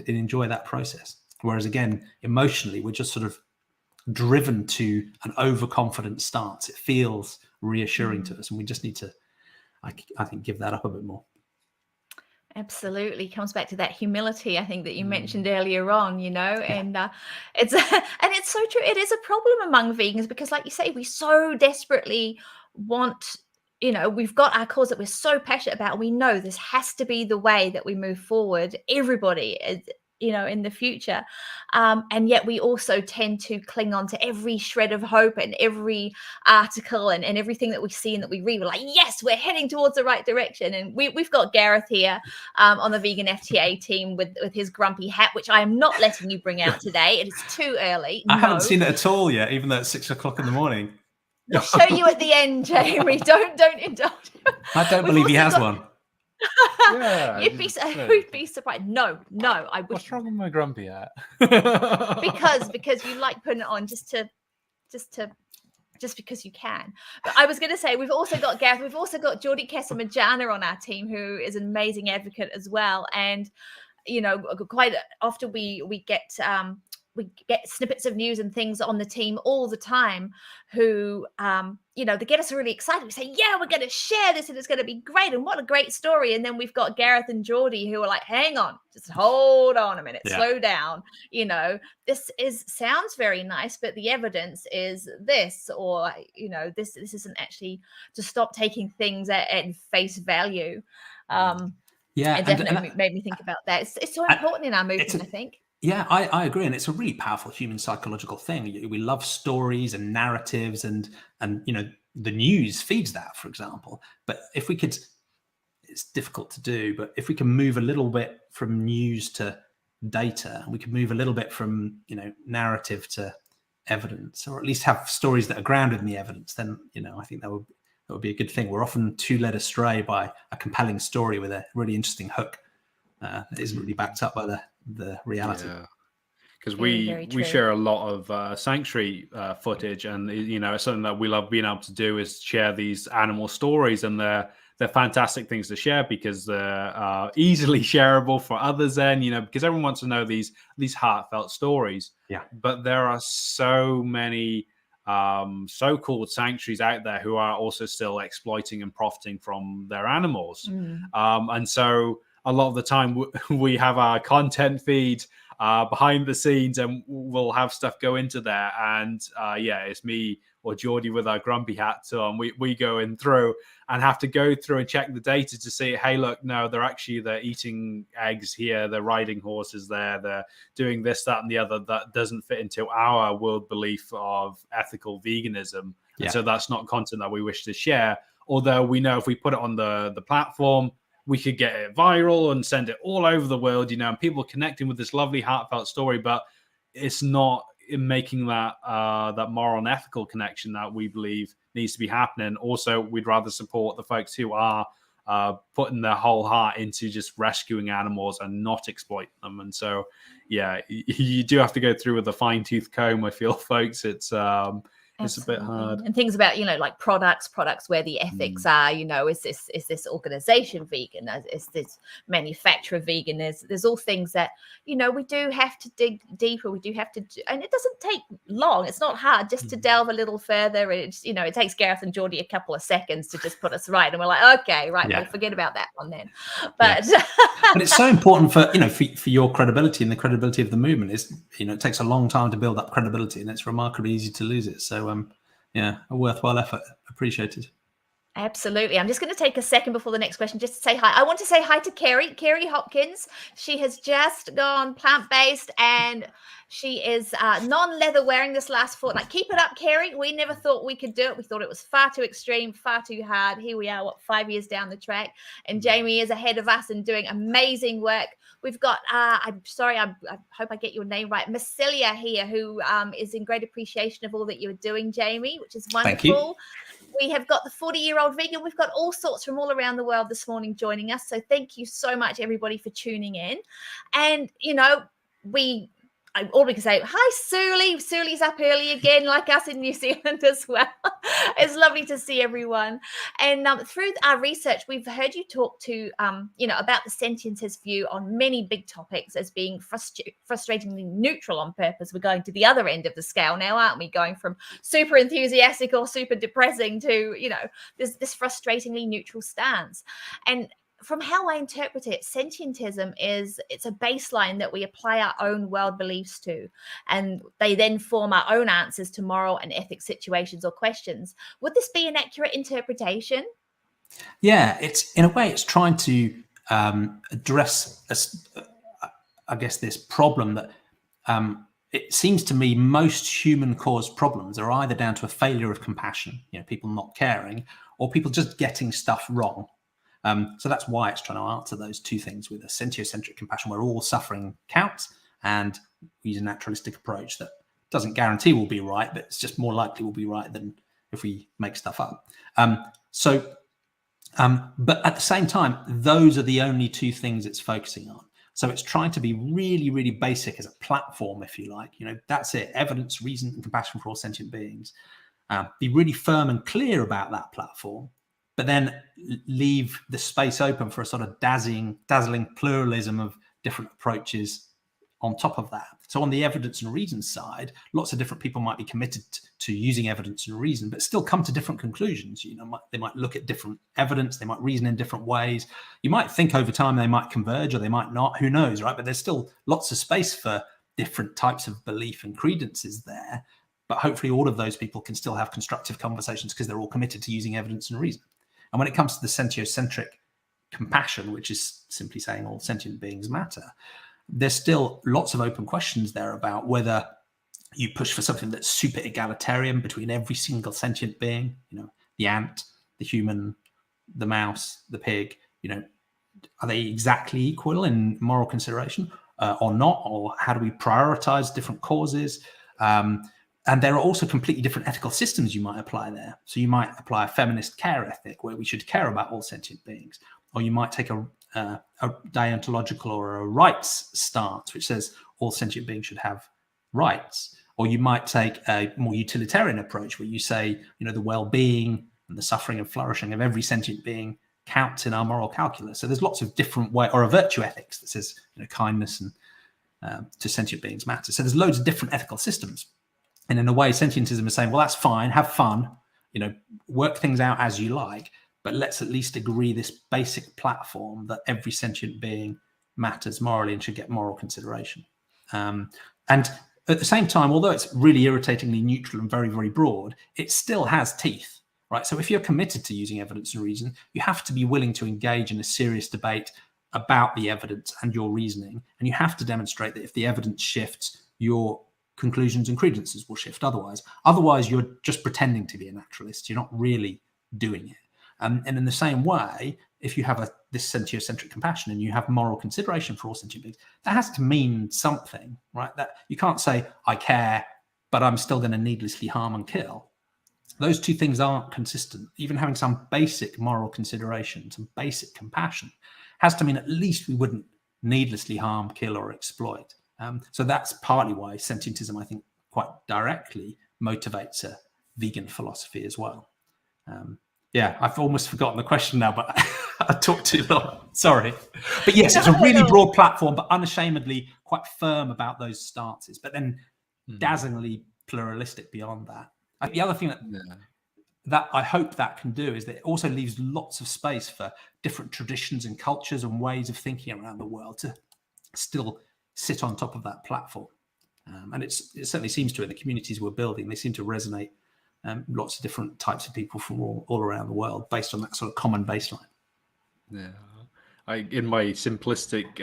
enjoy that process. Whereas again, emotionally, we're just sort of driven to an overconfident stance. It feels reassuring to us, and we just need to, I think, give that up a bit more. Absolutely, comes back to that humility, I think, that you mentioned earlier on, and it's so true. It is a problem among vegans because, like you say, we so desperately want. We've got our cause that we're so passionate about. We know this has to be the way that we move forward. Everybody is, in the future. And yet we also tend to cling on to every shred of hope and every article and everything that we see and that we read. We're like, yes, we're heading towards the right direction. And we've got Gareth here on the Vegan FTA team with his grumpy hat, which I am not letting you bring out today. It is too early. I haven't seen it at all yet, even though it's 6 o'clock in the morning. I'll show you at the end, Jamie. Don't indulge. I don't believe he has one. Yeah, you'd be surprised. No, I wish. What's wrong with my grumpy hat? because you like putting it on just because you can. But I was going to say, we've also got Gareth. We've also got Geordie Kesamajana on our team, who is an amazing advocate as well. And quite often we get snippets of news and things on the team all the time who, they get us really excited. We say, yeah, we're going to share this and it's going to be great. And what a great story. And then we've got Gareth and Geordie who are like, hang on, just hold on a minute, slow down. This sounds very nice, but the evidence is this, or, this isn't actually, to stop taking things at face value. It definitely made me think about that. It's so important in our movement, I think. Yeah, I agree. And it's a really powerful human psychological thing. We love stories and narratives and the news feeds that, for example. But if we could, it's difficult to do, but if we can move a little bit from news to data, we could move a little bit from, narrative to evidence, or at least have stories that are grounded in the evidence, then, I think that would be a good thing. We're often too led astray by a compelling story with a really interesting hook that isn't really backed up by the reality. Because we share a lot of sanctuary footage, and it's something that we love being able to do is share these animal stories, and they're fantastic things to share because they're easily shareable for others. Then because everyone wants to know these heartfelt stories. Yeah, but there are so many so-called sanctuaries out there who are also still exploiting and profiting from their animals, and so a lot of the time we have our content feed behind the scenes, and we'll have stuff go into there. And it's me or Geordie with our grumpy hats on. We go in through and have to go through and check the data to see, hey, look, no, they're eating eggs here, they're riding horses there, they're doing this, that, and the other that doesn't fit into our world belief of ethical veganism. And so that's not content that we wish to share. Although we know if we put it on the platform, we could get it viral and send it all over the world, and people connecting with this lovely heartfelt story, but it's not in making that moral and ethical connection that we believe needs to be happening. Also, we'd rather support the folks who are putting their whole heart into just rescuing animals and not exploiting them. And so, you do have to go through with a fine-tooth comb, I feel, folks. It's It's a bit hard. And things about, like products where the ethics are, is this organization vegan? Is this manufacturer vegan? There's all things that, we do have to dig deeper. We do have to and it doesn't take long. It's not hard just to delve a little further. It's, it takes Gareth and Geordie a couple of seconds to just put us right. And we're like, okay, right, we'll forget about that one then. But but it's so important for, for your credibility and the credibility of the movement is, it takes a long time to build up credibility and it's remarkably easy to lose it. So, a worthwhile effort. Appreciated. Absolutely. I'm just going to take a second before the next question just to say hi. I want to say hi to Kerry Hopkins. She has just gone plant-based and she is non-leather wearing this last fortnight. Keep it up, Kerry. We never thought we could do it. We thought it was far too extreme, far too hard. Here we are, 5 years down the track. And Jamie is ahead of us and doing amazing work. We've got, I'm sorry, I hope I get your name right, Miss Celia here, who is in great appreciation of all that you're doing, Jamie, which is wonderful. Thank you. We have got the 40-year-old vegan. We've got all sorts from all around the world this morning joining us. So thank you so much, everybody, for tuning in. And, all we can say, hi, Suli. Suli's up early again, like us in New Zealand as well. It's lovely to see everyone. And through our research, we've heard you talk to, about the Sentientist view on many big topics as being frustratingly neutral on purpose. We're going to the other end of the scale now, aren't we? Going from super enthusiastic or super depressing to, this frustratingly neutral stance. And from how I interpret it, sentientism it's a baseline that we apply our own world beliefs to, and they then form our own answers to moral and ethics situations or questions. Would this be an accurate interpretation? Yeah, it's in a way it's trying to address, I guess, this problem that it seems to me most human-caused problems are either down to a failure of compassion, people not caring, or people just getting stuff wrong. So that's why it's trying to answer those two things with a sentiocentric compassion where all suffering counts, and we use a naturalistic approach that doesn't guarantee we'll be right, but it's just more likely we'll be right than if we make stuff up. But at the same time, those are the only two things it's focusing on. So it's trying to be really, really basic as a platform, if you like. That's it. Evidence, reason, and compassion for all sentient beings. Be really firm and clear about that platform, but then leave the space open for a sort of dazzling pluralism of different approaches on top of that. So on the evidence and reason side, lots of different people might be committed to using evidence and reason, but still come to different conclusions. They might look at different evidence, they might reason in different ways. You might think over time they might converge or they might not, who knows, right? But there's still lots of space for different types of belief and credences there. But hopefully all of those people can still have constructive conversations because they're all committed to using evidence and reason. And when it comes to the sentiocentric compassion, which is simply saying all sentient beings matter, there's still lots of open questions there about whether you push for something that's super egalitarian between every single sentient being, the ant, the human, the mouse, the pig, are they exactly equal in moral consideration or not? Or how do we prioritize different causes? And there are also completely different ethical systems you might apply there. So you might apply a feminist care ethic where we should care about all sentient beings. Or you might take a deontological or a rights stance, which says all sentient beings should have rights. Or you might take a more utilitarian approach where you say, the well-being and the suffering and flourishing of every sentient being counts in our moral calculus. So there's lots of different ways, or a virtue ethics that says, kindness and to sentient beings matter. So there's loads of different ethical systems. And in a way, sentientism is saying, well, that's fine, have fun, work things out as you like, but let's at least agree this basic platform that every sentient being matters morally and should get moral consideration. And at the same time, although it's really irritatingly neutral and very, very broad, it still has teeth, right? So if you're committed to using evidence and reason, you have to be willing to engage in a serious debate about the evidence and your reasoning. And you have to demonstrate that if the evidence shifts, your conclusions and credences will shift otherwise you're just pretending to be a naturalist. You're not really doing it. And in the same way, if you have this sentiocentric compassion and you have moral consideration for all sentient beings, that has to mean something, right? That you can't say I care but I'm still going to needlessly harm and kill. Those two things aren't consistent. Even having some basic moral consideration, some basic compassion has to mean at least we wouldn't needlessly harm, kill or exploit. So that's partly why sentientism, I think, quite directly motivates vegan philosophy as well. Yeah, I've almost forgotten the question now, but I talked too long. Sorry. But yes, it's a really broad platform, but unashamedly quite firm about those stances, but then dazzlingly pluralistic beyond that. The other thing that I hope that can do is that it also leaves lots of space for different traditions and cultures and ways of thinking around the world to still sit on top of that platform. And it certainly seems to in the communities we're building. They seem to resonate lots of different types of people from all around the world based on that sort of common baseline. Yeah. In my simplistic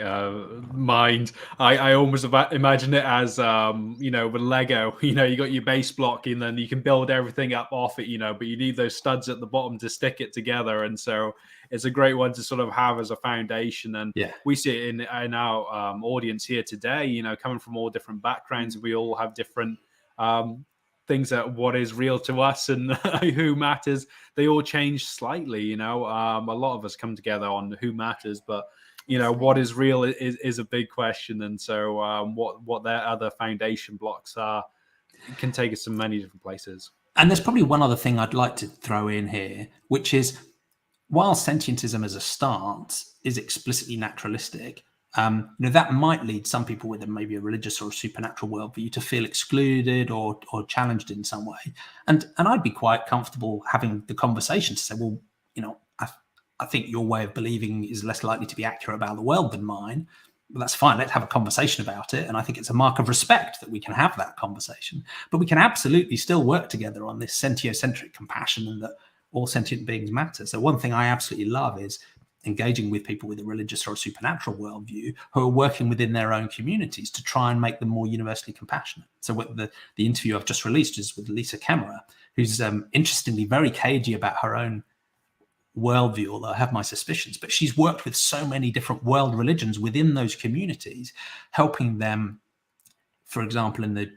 mind, I almost imagine it as, with Lego, you got your base block and then you can build everything up off it, but you need those studs at the bottom to stick it together. And so it's a great one to sort of have as a foundation. And we see it in our audience here today, coming from all different backgrounds. We all have different things that what is real to us and who matters. They all change slightly, a lot of us come together on who matters, but what is real is a big question. And so what their other foundation blocks are, it can take us to many different places. And there's probably one other thing I'd like to throw in here, which is while sentientism as a stance is explicitly naturalistic, that might lead some people with maybe a religious or a supernatural worldview to feel excluded or challenged in some way. And I'd be quite comfortable having the conversation to say, well, I think your way of believing is less likely to be accurate about the world than mine. Well, that's fine. Let's have a conversation about it. And I think it's a mark of respect that we can have that conversation. But we can absolutely still work together on this sentiocentric compassion and that all sentient beings matter. So one thing I absolutely love is engaging with people with a religious or a supernatural worldview who are working within their own communities to try and make them more universally compassionate. So what the interview I've just released is with Lisa Kemmerer, who's interestingly very cagey about her own worldview, although I have my suspicions, but she's worked with so many different world religions within those communities, helping them, for example, in the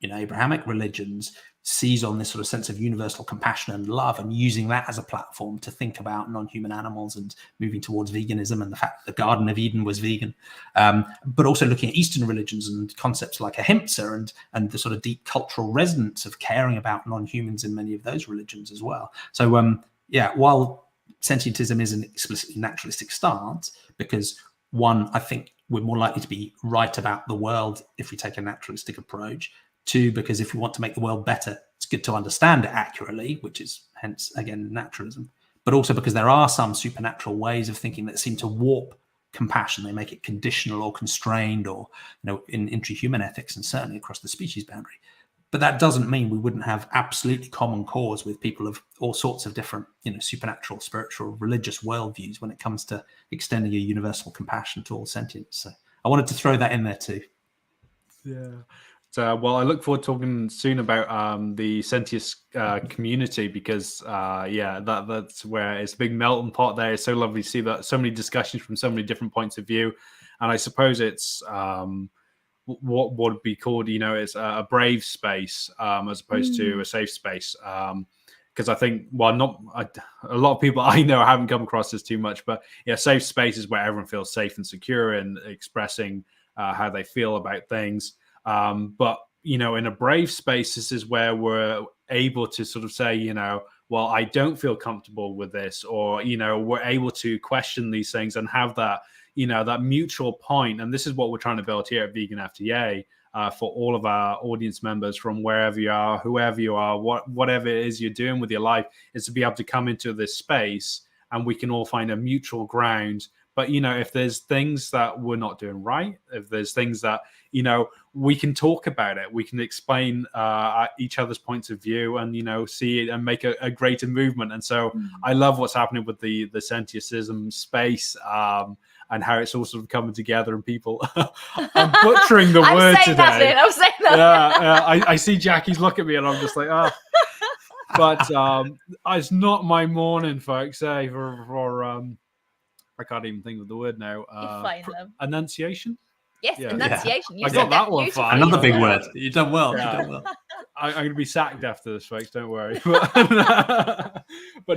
Abrahamic religions, seize on this sort of sense of universal compassion and love and using that as a platform to think about non-human animals and moving towards veganism and the fact that the Garden of Eden was vegan, but also looking at Eastern religions and concepts like ahimsa and the sort of deep cultural resonance of caring about non-humans in many of those religions as well. So, while sentientism is an explicitly naturalistic stance, because one, I think we're more likely to be right about the world if we take a naturalistic approach. Two, because if we want to make the world better, it's good to understand it accurately, which is hence, again, naturalism. But also because there are some supernatural ways of thinking that seem to warp compassion. They make it conditional or constrained or, in intrahuman ethics and certainly across the species boundary. But that doesn't mean we wouldn't have absolutely common cause with people of all sorts of different, supernatural, spiritual, religious worldviews when it comes to extending a universal compassion to all sentience. So I wanted to throw that in there too. Yeah. Well, I look forward to talking soon about the Sentience community because, that's where it's a big melting pot there. It's so lovely to see that so many discussions from so many different points of view. And I suppose it's what would be called, it's a brave space as opposed to a safe space. Because I think, a lot of people I know haven't come across this too much, but safe space is where everyone feels safe and secure and expressing how they feel about things. But, in a brave space, this is where we're able to sort of say, I don't feel comfortable with this, or, we're able to question these things and have that, that mutual point. And this is what we're trying to build here at Vegan FTA for all of our audience members from wherever you are, whoever you are, whatever it is you're doing with your life, is to be able to come into this space and we can all find a mutual ground. But, if there's things that we're not doing right, if there's things that, we can talk about it, we can explain each other's points of view and, see it and make a greater movement. And so I love what's happening with the Sentientism space and how it's all sort of coming together and people I'm butchering the word today. I'm saying that. Yeah, I see Jackie's look at me and I'm just like, But it's not my morning, folks, for I can't even think of the word now. Enunciation? Yes, enunciation. Yeah. I got that one fine. Another big word. You've done well. Yeah. You've done well. I'm going to be sacked after this, folks. Don't worry. But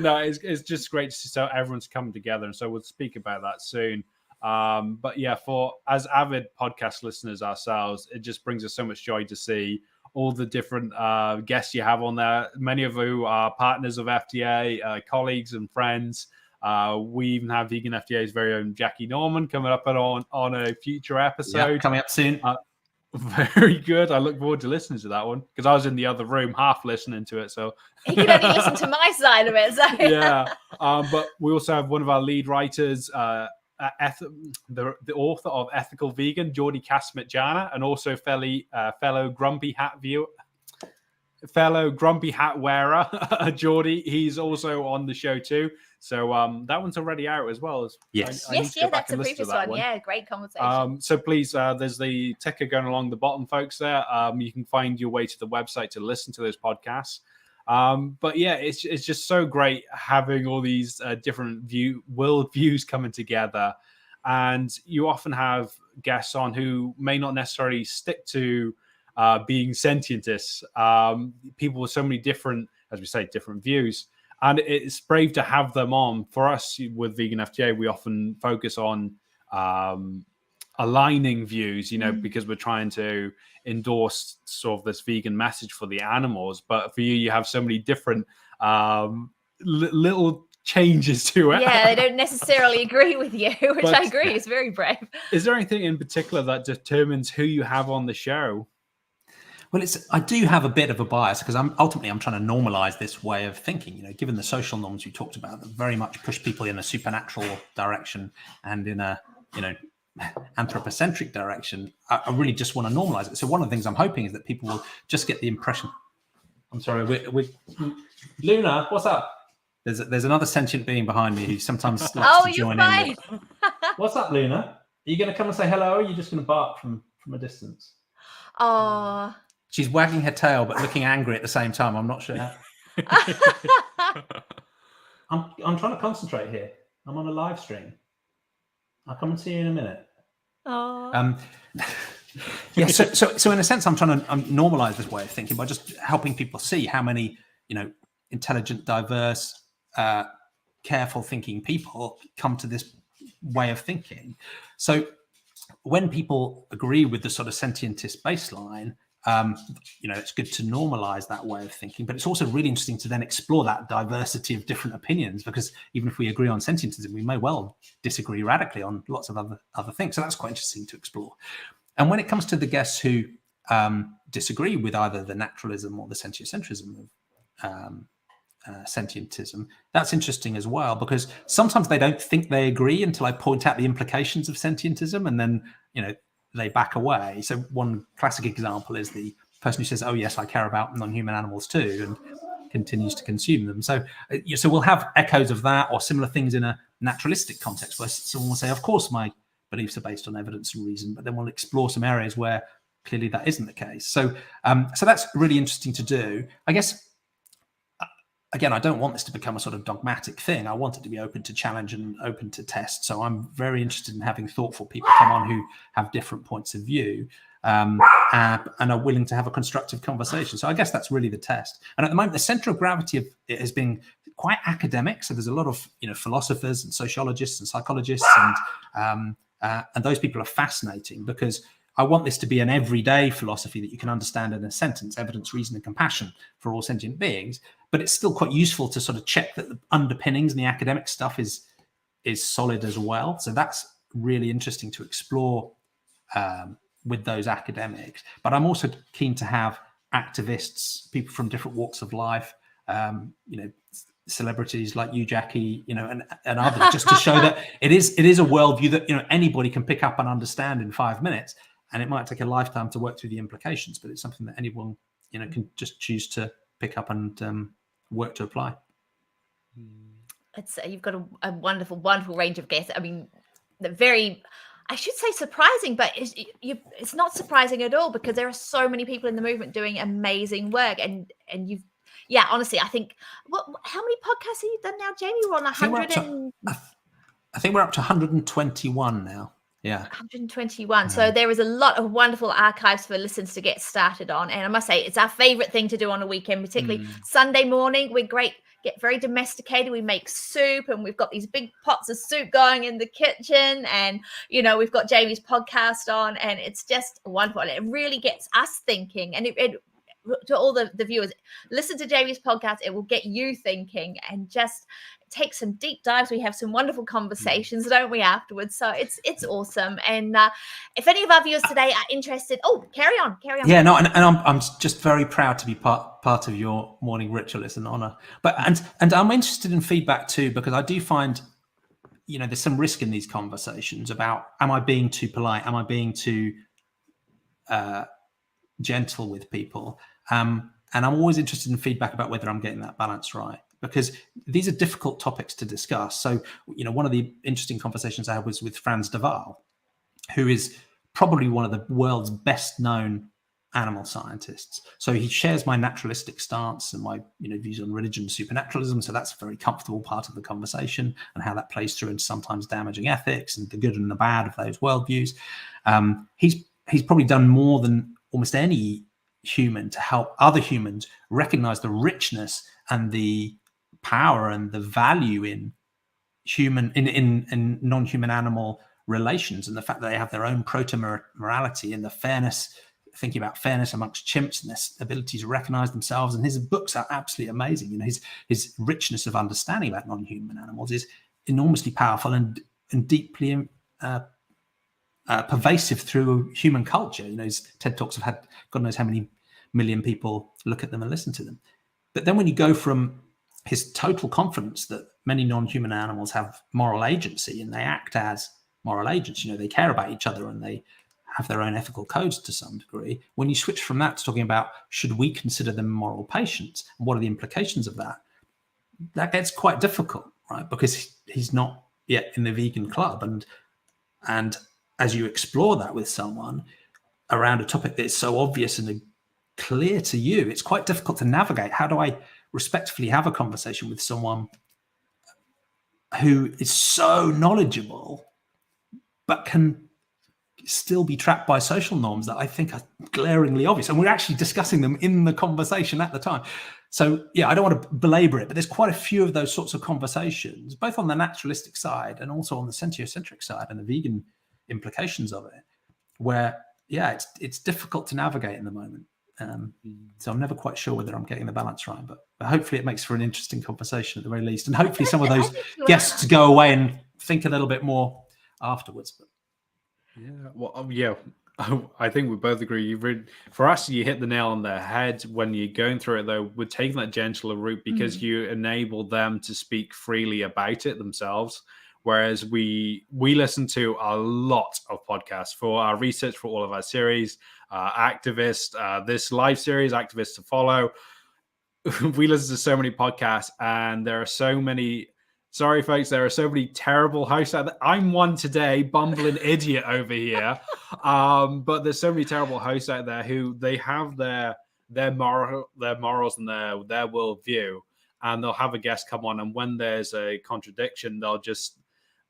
no, it's just great to see how everyone's coming together. And so we'll speak about that soon. But for as avid podcast listeners ourselves, it just brings us so much joy to see all the different guests you have on there, many of who are partners of FTA, colleagues and friends. We even have Vegan FTA's very own Jackie Norman coming up on a future episode. Yeah, coming up soon. Very good. I look forward to listening to that one because I was in the other room half listening to it. So he can only listen to my side of it. So. Yeah. But we also have one of our lead writers, the author of Ethical Vegan, Geordie Casmit-Jana, and also fellow grumpy hat wearer, Geordie. He's also on the show too. So that one's already out as well. Yes. That's a previous one. Yeah, great conversation. So please, there's the ticker going along the bottom, folks. There, you can find your way to the website to listen to those podcasts. But yeah, it's just so great having all these different world views coming together, and you often have guests on who may not necessarily stick to being sentientists. People with so many different, as we say, different views. And it's brave to have them on. For us with Vegan FTA, we often focus on aligning views, because we're trying to endorse sort of this vegan message for the animals. But for you, you have so many different little changes to it. Yeah, they don't necessarily agree with you, which I agree is very brave. Is there anything in particular that determines who you have on the show? Well, I do have a bit of a bias because I'm trying to normalize this way of thinking, given the social norms we talked about that very much push people in a supernatural direction and in a, anthropocentric direction. I really just want to normalize it. So one of the things I'm hoping is that people will just get the impression. I'm sorry, Luna, what's up? There's another sentient being behind me who sometimes likes to join in. What's up, Luna? Are you going to come and say hello, or are you just going to bark from a distance? Oh. She's wagging her tail but looking angry at the same time. I'm not sure. I'm trying to concentrate here. I'm on a live stream. I'll come and see you in a minute. Oh. Yeah. So in a sense, I'm trying to normalize this way of thinking by just helping people see how many intelligent, diverse, careful thinking people come to this way of thinking. So when people agree with the sort of sentientist baseline, it's good to normalize that way of thinking, but it's also really interesting to then explore that diversity of different opinions, because even if we agree on sentientism, we may well disagree radically on lots of other things. So that's quite interesting to explore. And when it comes to the guests who disagree with either the naturalism or the sentiocentrism of sentientism, that's interesting as well, because sometimes they don't think they agree until I point out the implications of sentientism, and then they back away. So one classic example is the person who says, "Oh yes, I care about non-human animals too," and continues to consume them. So we'll have echoes of that or similar things in a naturalistic context where someone will say, "Of course, my beliefs are based on evidence and reason," but then we'll explore some areas where clearly that isn't the case. So that's really interesting to do. I guess. Again, I don't want this to become a sort of dogmatic thing. I want it to be open to challenge and open to test. So I'm very interested in having thoughtful people come on who have different points of view and are willing to have a constructive conversation. So I guess that's really the test. And at the moment, the center of gravity of it has been quite academic. So there's a lot of philosophers and sociologists and psychologists, and those people are fascinating because I want this to be an everyday philosophy that you can understand in a sentence: evidence, reason, and compassion for all sentient beings. But it's still quite useful to sort of check that the underpinnings and the academic stuff is solid as well. So that's really interesting to explore with those academics. But I'm also keen to have activists, people from different walks of life, celebrities like you, Jackie, and others, just to show that it is a worldview that anybody can pick up and understand in 5 minutes. And it might take a lifetime to work through the implications, but it's something that anyone can just choose to pick up and work to apply. You've got a wonderful, wonderful range of guests. I mean, very, I should say surprising, but it's not surprising at all, because there are so many people in the movement doing amazing work, and you've. Yeah, honestly, I think. How many podcasts have you done now, Jamie? We're on 100 I think we're up to 121 now. Yeah, 121. So there is a lot of wonderful archives for listeners to get started on. And I must say, it's our favorite thing to do on a weekend, particularly Sunday morning. We're great, get very domesticated. We make soup, and we've got these big pots of soup going in the kitchen. And, we've got Jamie's podcast on, and it's just wonderful. And it really gets us thinking. And to all the viewers, listen to Jamie's podcast. It will get you thinking and just take some deep dives. We have some wonderful conversations, don't we, afterwards? So it's awesome. And if any of our viewers today are interested, carry on. Yeah, no, and I'm just very proud to be part of your morning ritual. It's an honor. But and I'm interested in feedback too, because I do find, there's some risk in these conversations about, am I being too polite? Am I being too gentle with people? And I'm always interested in feedback about whether I'm getting that balance right, because these are difficult topics to discuss. So, one of the interesting conversations I had was with Frans de Waal, who is probably one of the world's best known animal scientists. So he shares my naturalistic stance and my views on religion and supernaturalism. So that's a very comfortable part of the conversation, and how that plays through into sometimes damaging ethics and the good and the bad of those worldviews. He's probably done more than almost any human to help other humans recognize the richness and the power and the value in non-human animal relations, and the fact that they have their own proto-morality and the fairness, thinking about fairness amongst chimps and their ability to recognize themselves. And his books are absolutely amazing. His richness of understanding about non-human animals is enormously powerful and deeply pervasive through human culture. His TED Talks have had God knows how many million people look at them and listen to them. But then when you go from his total confidence that many non-human animals have moral agency and they act as moral agents, they care about each other and they have their own ethical codes to some degree. When you switch from that to talking about, should we consider them moral patients, and what are the implications of that, that gets quite difficult, right? Because he's not yet in the vegan club. And as you explore that with someone around a topic that is so obvious and clear to you, it's quite difficult to navigate. How do I respectfully have a conversation with someone who is so knowledgeable but can still be trapped by social norms that I think are glaringly obvious, and we're actually discussing them in the conversation at the time? So yeah, I don't want to belabor it, but there's quite a few of those sorts of conversations, both on the naturalistic side and also on the sentiocentric side and the vegan implications of it, where it's difficult to navigate in the moment. So I'm never quite sure whether I'm getting the balance right, but hopefully it makes for an interesting conversation at the very least, and hopefully some of those guests go away and think a little bit more afterwards. But I think we both agree. For us, you hit the nail on the head when you're going through it, though. We're taking that gentler route because you enable them to speak freely about it themselves. Whereas we listen to a lot of podcasts for our research, for all of our series, Activist, this live series, Activist to Follow. We listen to so many podcasts, and there are so many. Sorry, folks, there are so many terrible hosts out there. I'm one today, bumbling idiot over here. But there's so many terrible hosts out there who they have their morals and their worldview, and they'll have a guest come on, and when there's a contradiction, they'll just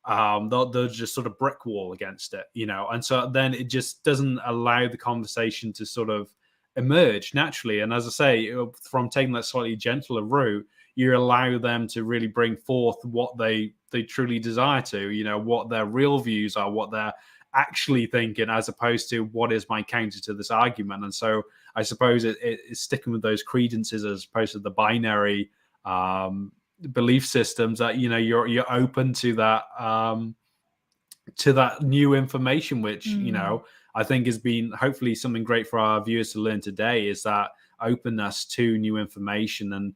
sort of brick wall against it, and so then it just doesn't allow the conversation to sort of emerge naturally. And as I say, from taking that slightly gentler route, you allow them to really bring forth what they truly desire to, what their real views are, what they're actually thinking, as opposed to what is my counter to this argument. And so I suppose it's sticking with those credences as opposed to the binary belief systems that, you're open to that new information, which, I think has been hopefully something great for our viewers to learn today, is that openness to new information. And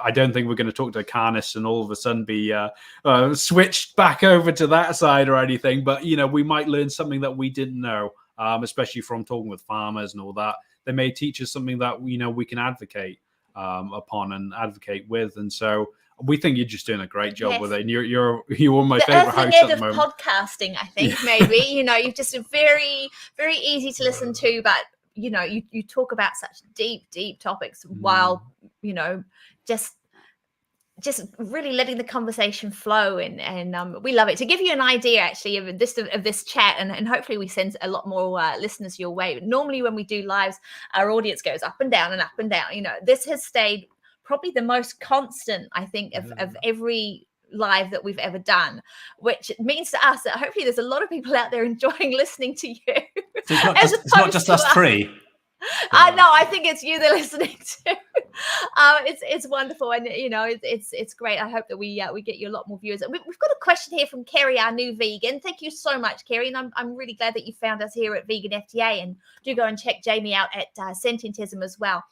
I don't think we're going to talk to carnists and all of a sudden be switched back over to that side or anything. But, we might learn something that we didn't know, especially from talking with farmers and all that. They may teach us something that, we can advocate upon and advocate with. And so we think you're just doing a great job with it. And you're one of my favorite hosts at the moment. Podcasting, I think, maybe. You've just been very, very easy to listen to, but you talk about such deep topics while, just really letting the conversation flow, and we love it. To give you an idea, actually, of this chat, and hopefully we send a lot more listeners your way. Normally, when we do lives, our audience goes up and down and up and down. This has stayed probably the most constant, I think, of every live that we've ever done, which means to us that hopefully there's a lot of people out there enjoying listening to you. So it's not just us three. No, I think it's you they're listening to. It's wonderful, and it's great. I hope that we get you a lot more viewers. We've got a question here from Kerry, our new vegan. Thank you so much, Kerry, and I'm really glad that you found us here at Vegan FTA, and do go and check Jamie out at Sentientism as well.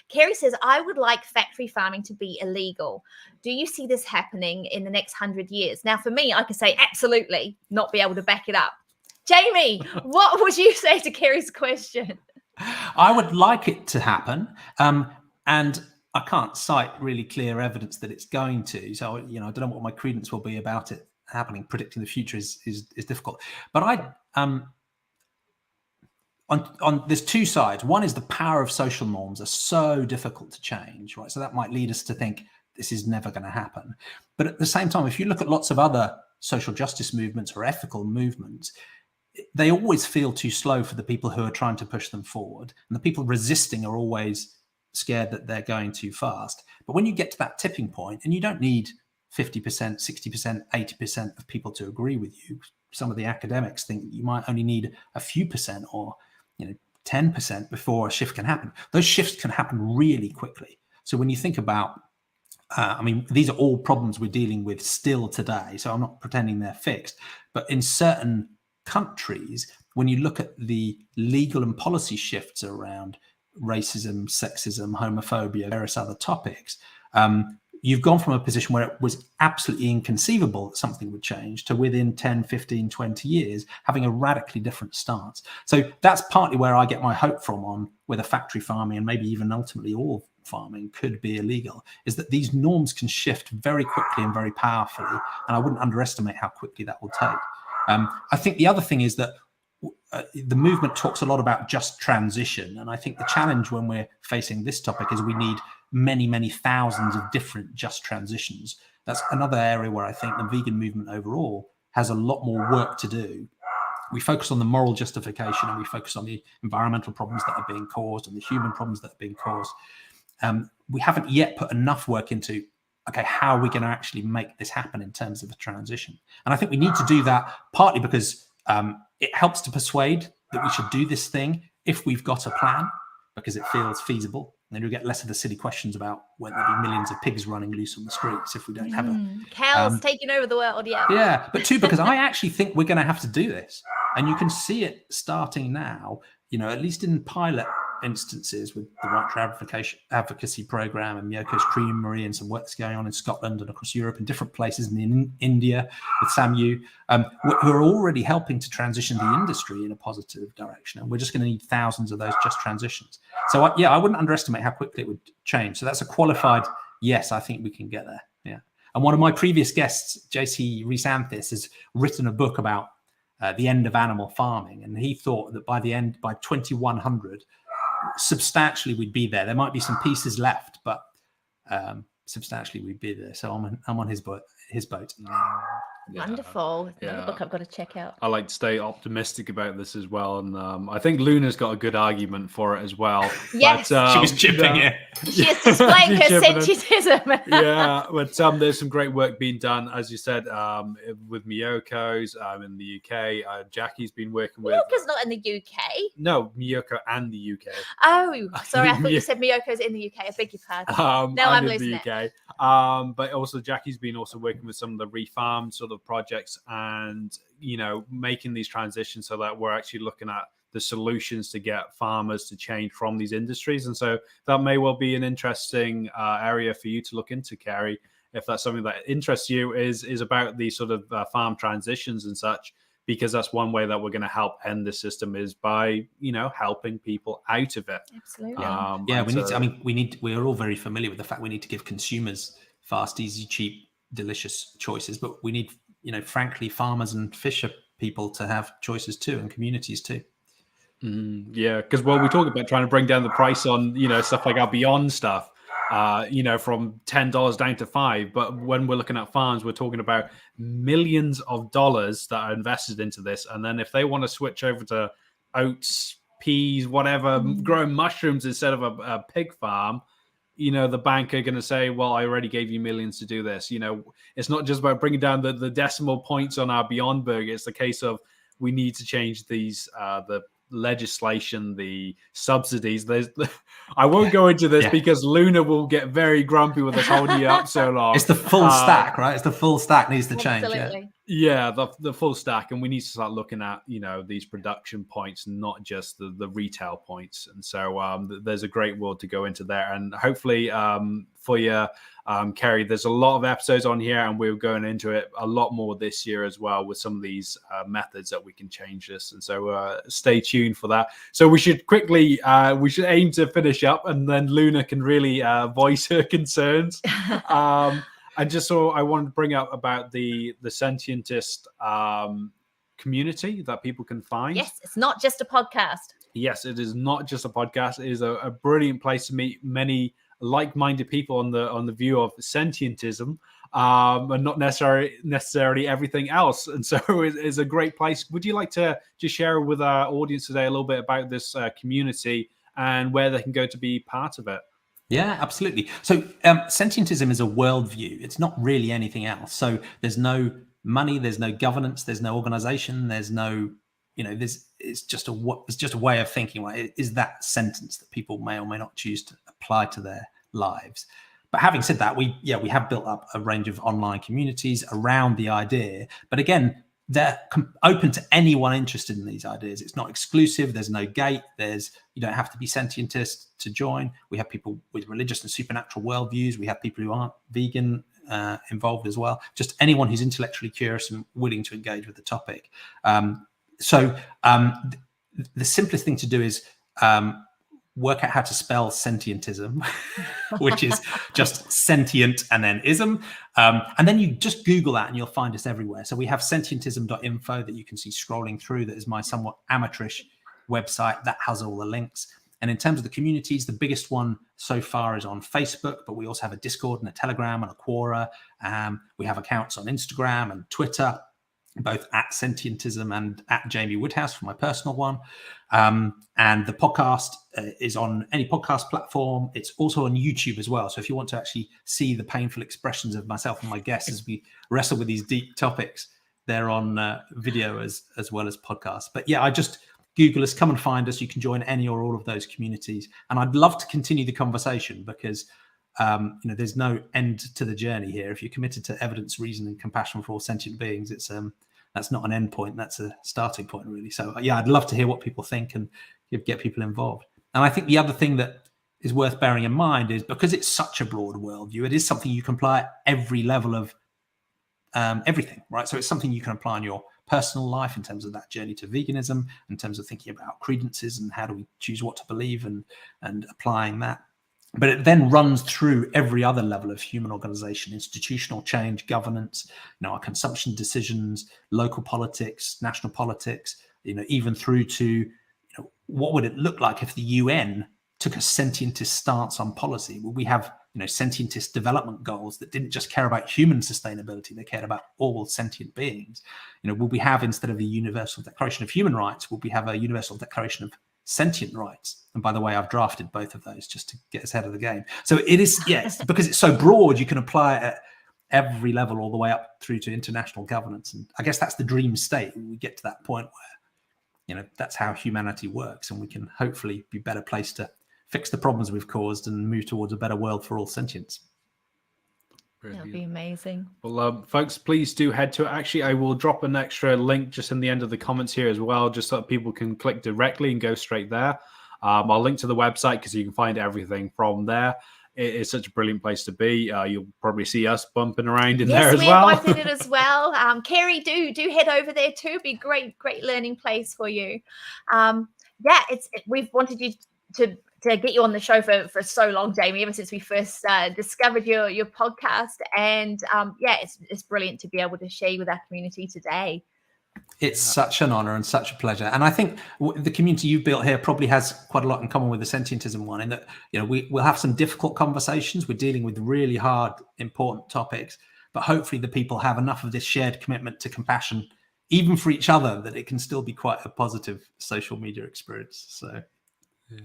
Kerry says, I would like factory farming to be illegal. Do you see this happening in the next 100 years? Now, for me, I can say absolutely, not be able to back it up. Jamie, what would you say to Kerry's question? I would like it to happen, and I can't cite really clear evidence that it's going to. So, I don't know what my credence will be about it happening. Predicting the future is difficult. But there's two sides. One is the power of social norms are so difficult to change, right? So that might lead us to think this is never going to happen. But at the same time, if you look at lots of other social justice movements or ethical movements, they always feel too slow for the people who are trying to push them forward. And the people resisting are always scared that they're going too fast. But when you get to that tipping point, and you don't need 50%, 60%, 80% of people to agree with you, some of the academics think you might only need a few percent or 10% before a shift can happen. Those shifts can happen really quickly. So when you think about, these are all problems we're dealing with still today. So I'm not pretending they're fixed, but in certain countries, when you look at the legal and policy shifts around racism, sexism, homophobia, various other topics, you've gone from a position where it was absolutely inconceivable that something would change to within 10, 15, 20 years, having a radically different stance. So that's partly where I get my hope from on whether factory farming and maybe even ultimately all farming could be illegal, is that these norms can shift very quickly and very powerfully. And I wouldn't underestimate how quickly that will take. I think the other thing is that the movement talks a lot about just transition. And I think the challenge when we're facing this topic is we need many, many thousands of different just transitions. That's another area where I think the vegan movement overall has a lot more work to do. We focus on the moral justification and we focus on the environmental problems that are being caused and the human problems that are being caused. We haven't yet put enough work into, okay, how are we going to actually make this happen in terms of a transition? And I think we need to do that partly because it helps to persuade that we should do this thing if we've got a plan, because it feels feasible. And then you'll get less of the silly questions about whether there'll be millions of pigs running loose on the streets if we don't have a... Cows taking over the world, yeah. Yeah, but two, because I actually think we're going to have to do this. And you can see it starting now, at least in pilot instances with the Right to Advocacy program and Miyoko's Creamery and some work that's going on in Scotland and across Europe and different places, and in India with SAMU, who are already helping to transition the industry in a positive direction. And we're just going to need thousands of those just transitions. So I wouldn't underestimate how quickly it would change. So that's a qualified yes, I think we can get there. Yeah. And one of my previous guests, JC Rees-Anthis, has written a book about the end of animal farming. And he thought that by 2100, substantially we'd be there. There might be some pieces left, but substantially we'd be there. So I'm on his boat. Yeah. Wonderful. Another book I've got to check out. I like to stay optimistic about this as well, and I think Luna's got a good argument for it as well. Yes, she was chipping in. She is displaying her sentientism. Yeah, but there's some great work being done, as you said, with Miyoko's in the UK. Jackie's been working with. Miyoko's not in the UK. No, Miyoko and the UK. Oh, sorry, I thought you said Miyoko's in the UK. I beg your pardon. Now I'm losing it. The UK. But also Jackie's been also working with some of the refarmed sort of projects and making these transitions so that we're actually looking at the solutions to get farmers to change from these industries. And so that may well be an interesting area for you to look into, Kerry, if that's something that interests you, is about these sort of farm transitions and such, because that's one way that we're going to help end the system is by helping people out of it. Absolutely. We're all very familiar with the fact we need to give consumers fast, easy, cheap, delicious choices, but we need frankly farmers and fisher people to have choices too, and communities too. Yeah, because we talk about trying to bring down the price on stuff like our Beyond stuff, from $10 down to $5, but when we're looking at farms, we're talking about millions of dollars that are invested into this, and then if they want to switch over to oats, peas, whatever, growing mushrooms instead of a pig farm, the bank are going to say, well, I already gave you millions to do this. It's not just about bringing down the decimal points on our Beyond Burger. It's the case of we need to change these, the legislation, the subsidies. I won't go into this because Luna will get very grumpy with us holding you up so long. It's the full stack, right? It's the full stack needs to change. Absolutely. Yeah, the full stack, and we need to start looking at these production points, not just the retail points. And so there's a great world to go into there, and hopefully for you, Kerry, there's a lot of episodes on here, and we're going into it a lot more this year as well with some of these methods that we can change this. And so stay tuned for that. So we should quickly aim to finish up, and then Luna can really voice her concerns. And just so I wanted to bring up about the Sentientist community that people can find. Yes, it's not just a podcast. Yes, it is not just a podcast. It is a brilliant place to meet many like-minded people on the view of sentientism, and not necessarily everything else. And so it's a great place. Would you like to just share with our audience today a little bit about this community and where they can go to be part of it? Yeah, absolutely. So sentientism is a worldview. It's not really anything else. So there's no money, there's no governance, there's no organization, there's no, it's just a way of thinking. Right? It is that sentence that people may or may not choose to apply to their lives. But having said that, we have built up a range of online communities around the idea. But again, they're open to anyone interested in these ideas. It's not exclusive. There's no gate. You don't have to be sentientist to join. We have people with religious and supernatural worldviews. We have people who aren't vegan involved as well. Just anyone who's intellectually curious and willing to engage with the topic. So the simplest thing to do is work out how to spell sentientism, which is just sentient and then ism. And then you just Google that and you'll find us everywhere. So we have sentientism.info that you can see scrolling through. That is my somewhat amateurish website that has all the links. And in terms of the communities, the biggest one so far is on Facebook, but we also have a Discord and a Telegram and a Quora. We have accounts on Instagram and Twitter, both at Sentientism and at Jamie Woodhouse for my personal one. And the podcast is on any podcast platform. It's also on YouTube as well. So if you want to actually see the painful expressions of myself and my guests as we wrestle with these deep topics, they're on video as well as podcasts. But yeah, I just Google us, come and find us. You can join any or all of those communities. And I'd love to continue the conversation because there's no end to the journey here. If you're committed to evidence, reason, and compassion for all sentient beings, it's that's not an end point. That's a starting point, really. So yeah, I'd love to hear what people think and get people involved. And I think the other thing that is worth bearing in mind is because it's such a broad worldview, it is something you can apply at every level of everything, right? So it's something you can apply in your personal life in terms of that journey to veganism, in terms of thinking about credences and how do we choose what to believe and applying that. But it then runs through every other level of human organization, institutional change, governance, our consumption decisions, local politics, national politics, even through to, what would it look like if the UN took a sentientist stance on policy? Would we have, sentientist development goals that didn't just care about human sustainability, they cared about all sentient beings? Would we have, instead of a Universal Declaration of Human Rights, would we have a Universal Declaration of Sentient Rights? And by the way, I've drafted both of those just to get us ahead of the game. So it is, yes, because it's so broad, you can apply it at every level all the way up through to international governance. And I guess that's the dream state. We get to that point where, that's how humanity works. And we can hopefully be better placed to fix the problems we've caused and move towards a better world for all sentients. That would be amazing. Well, folks, please do head to it. Actually, I will drop an extra link just in the end of the comments here as well, just so that people can click directly and go straight there. I'll link to the website because you can find everything from there. It is such a brilliant place to be. You'll probably see us bumping around in there as well. Yes, we invited it as well. Kerry, do head over there too. It'd be great learning place for you. We've wanted you to get you on the show for so long, Jamie, ever since we first discovered your podcast. And it's brilliant to be able to share with our community today. It's such an honor and such a pleasure. And I think the community you've built here probably has quite a lot in common with the Sentientism one, in that, we'll have some difficult conversations. We're dealing with really hard, important topics, but hopefully the people have enough of this shared commitment to compassion, even for each other, that it can still be quite a positive social media experience. So, yeah.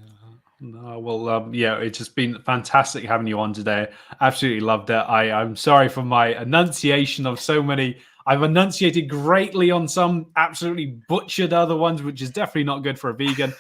No, well, it's just been fantastic having you on today. Absolutely loved it. I'm sorry for my enunciation of so many I've enunciated greatly on some, absolutely butchered other ones, which is definitely not good for a vegan.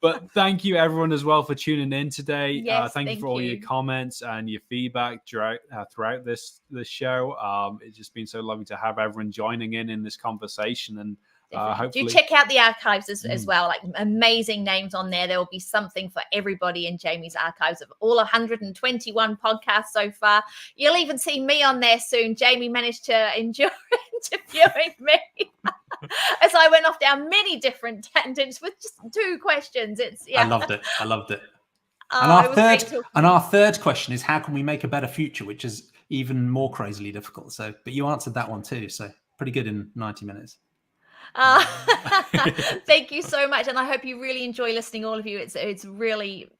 But thank you everyone as well for tuning in today. Yes, thank you for all your comments and your feedback throughout this show. It's just been so lovely to have everyone joining in this conversation, and hopefully do check out the archives as well. Like amazing names on there. There will be something for everybody in Jamie's archives of all 121 podcasts so far. You'll even see me on there soon. Jamie managed to enjoy interviewing me as I went off down many different tangents with just 2 questions. I loved it. And our third question is, how can we make a better future, which is even more crazily difficult. So, but you answered that one too. So pretty good in 90 minutes. Thank you so much, and I hope you really enjoy listening, all of you. It's really,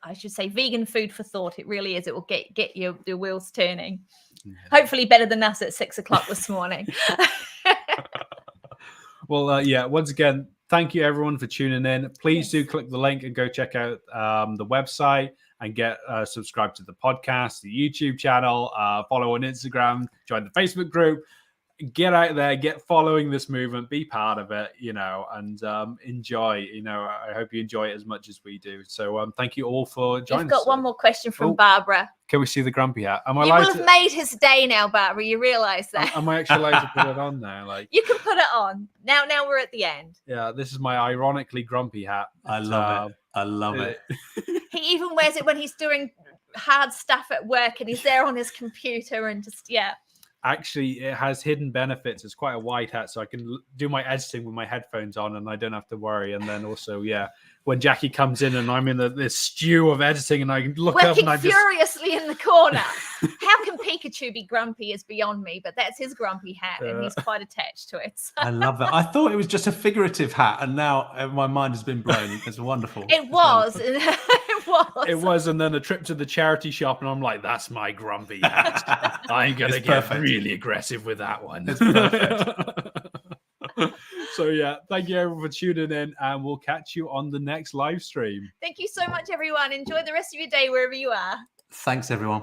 I should say, vegan food for thought. It really is. It will get your wheels turning. Hopefully better than us at 6 o'clock this morning. Well, once again, thank you everyone for tuning in. Please do click the link and go check out the website and get subscribed to the podcast, the YouTube channel, follow on Instagram, join the Facebook group. Get out there, get following this movement, be part of it, and enjoy. I hope you enjoy it as much as we do. So thank you all for joining us. You've got one more question from Barbara. Can we see the grumpy hat? You will have made his day now, Barbara. You realise that? Am I actually allowed to put it on now? You can put it on. Now we're at the end. Yeah, this is my ironically grumpy hat. I love it. I love it. He even wears it when he's doing hard stuff at work and he's there on his computer and just, Actually, it has hidden benefits. It's quite a wide hat, so I can do my editing with my headphones on, and I don't have to worry. And then also, when Jackie comes in and I'm in this stew of editing, and I can look up and I'm furiously in the corner. How can Pikachu be grumpy is beyond me, but that's his grumpy hat, and he's quite attached to it. So. I love that. I thought it was just a figurative hat, and now my mind has been blown. It's wonderful. It was. It was, and then a trip to the charity shop, and I'm like, that's my grumpy hat. I'm going to get really aggressive with that one. It's perfect. So, thank you everyone for tuning in, and we'll catch you on the next live stream. Thank you so much, everyone. Enjoy the rest of your day wherever you are. Thanks, everyone.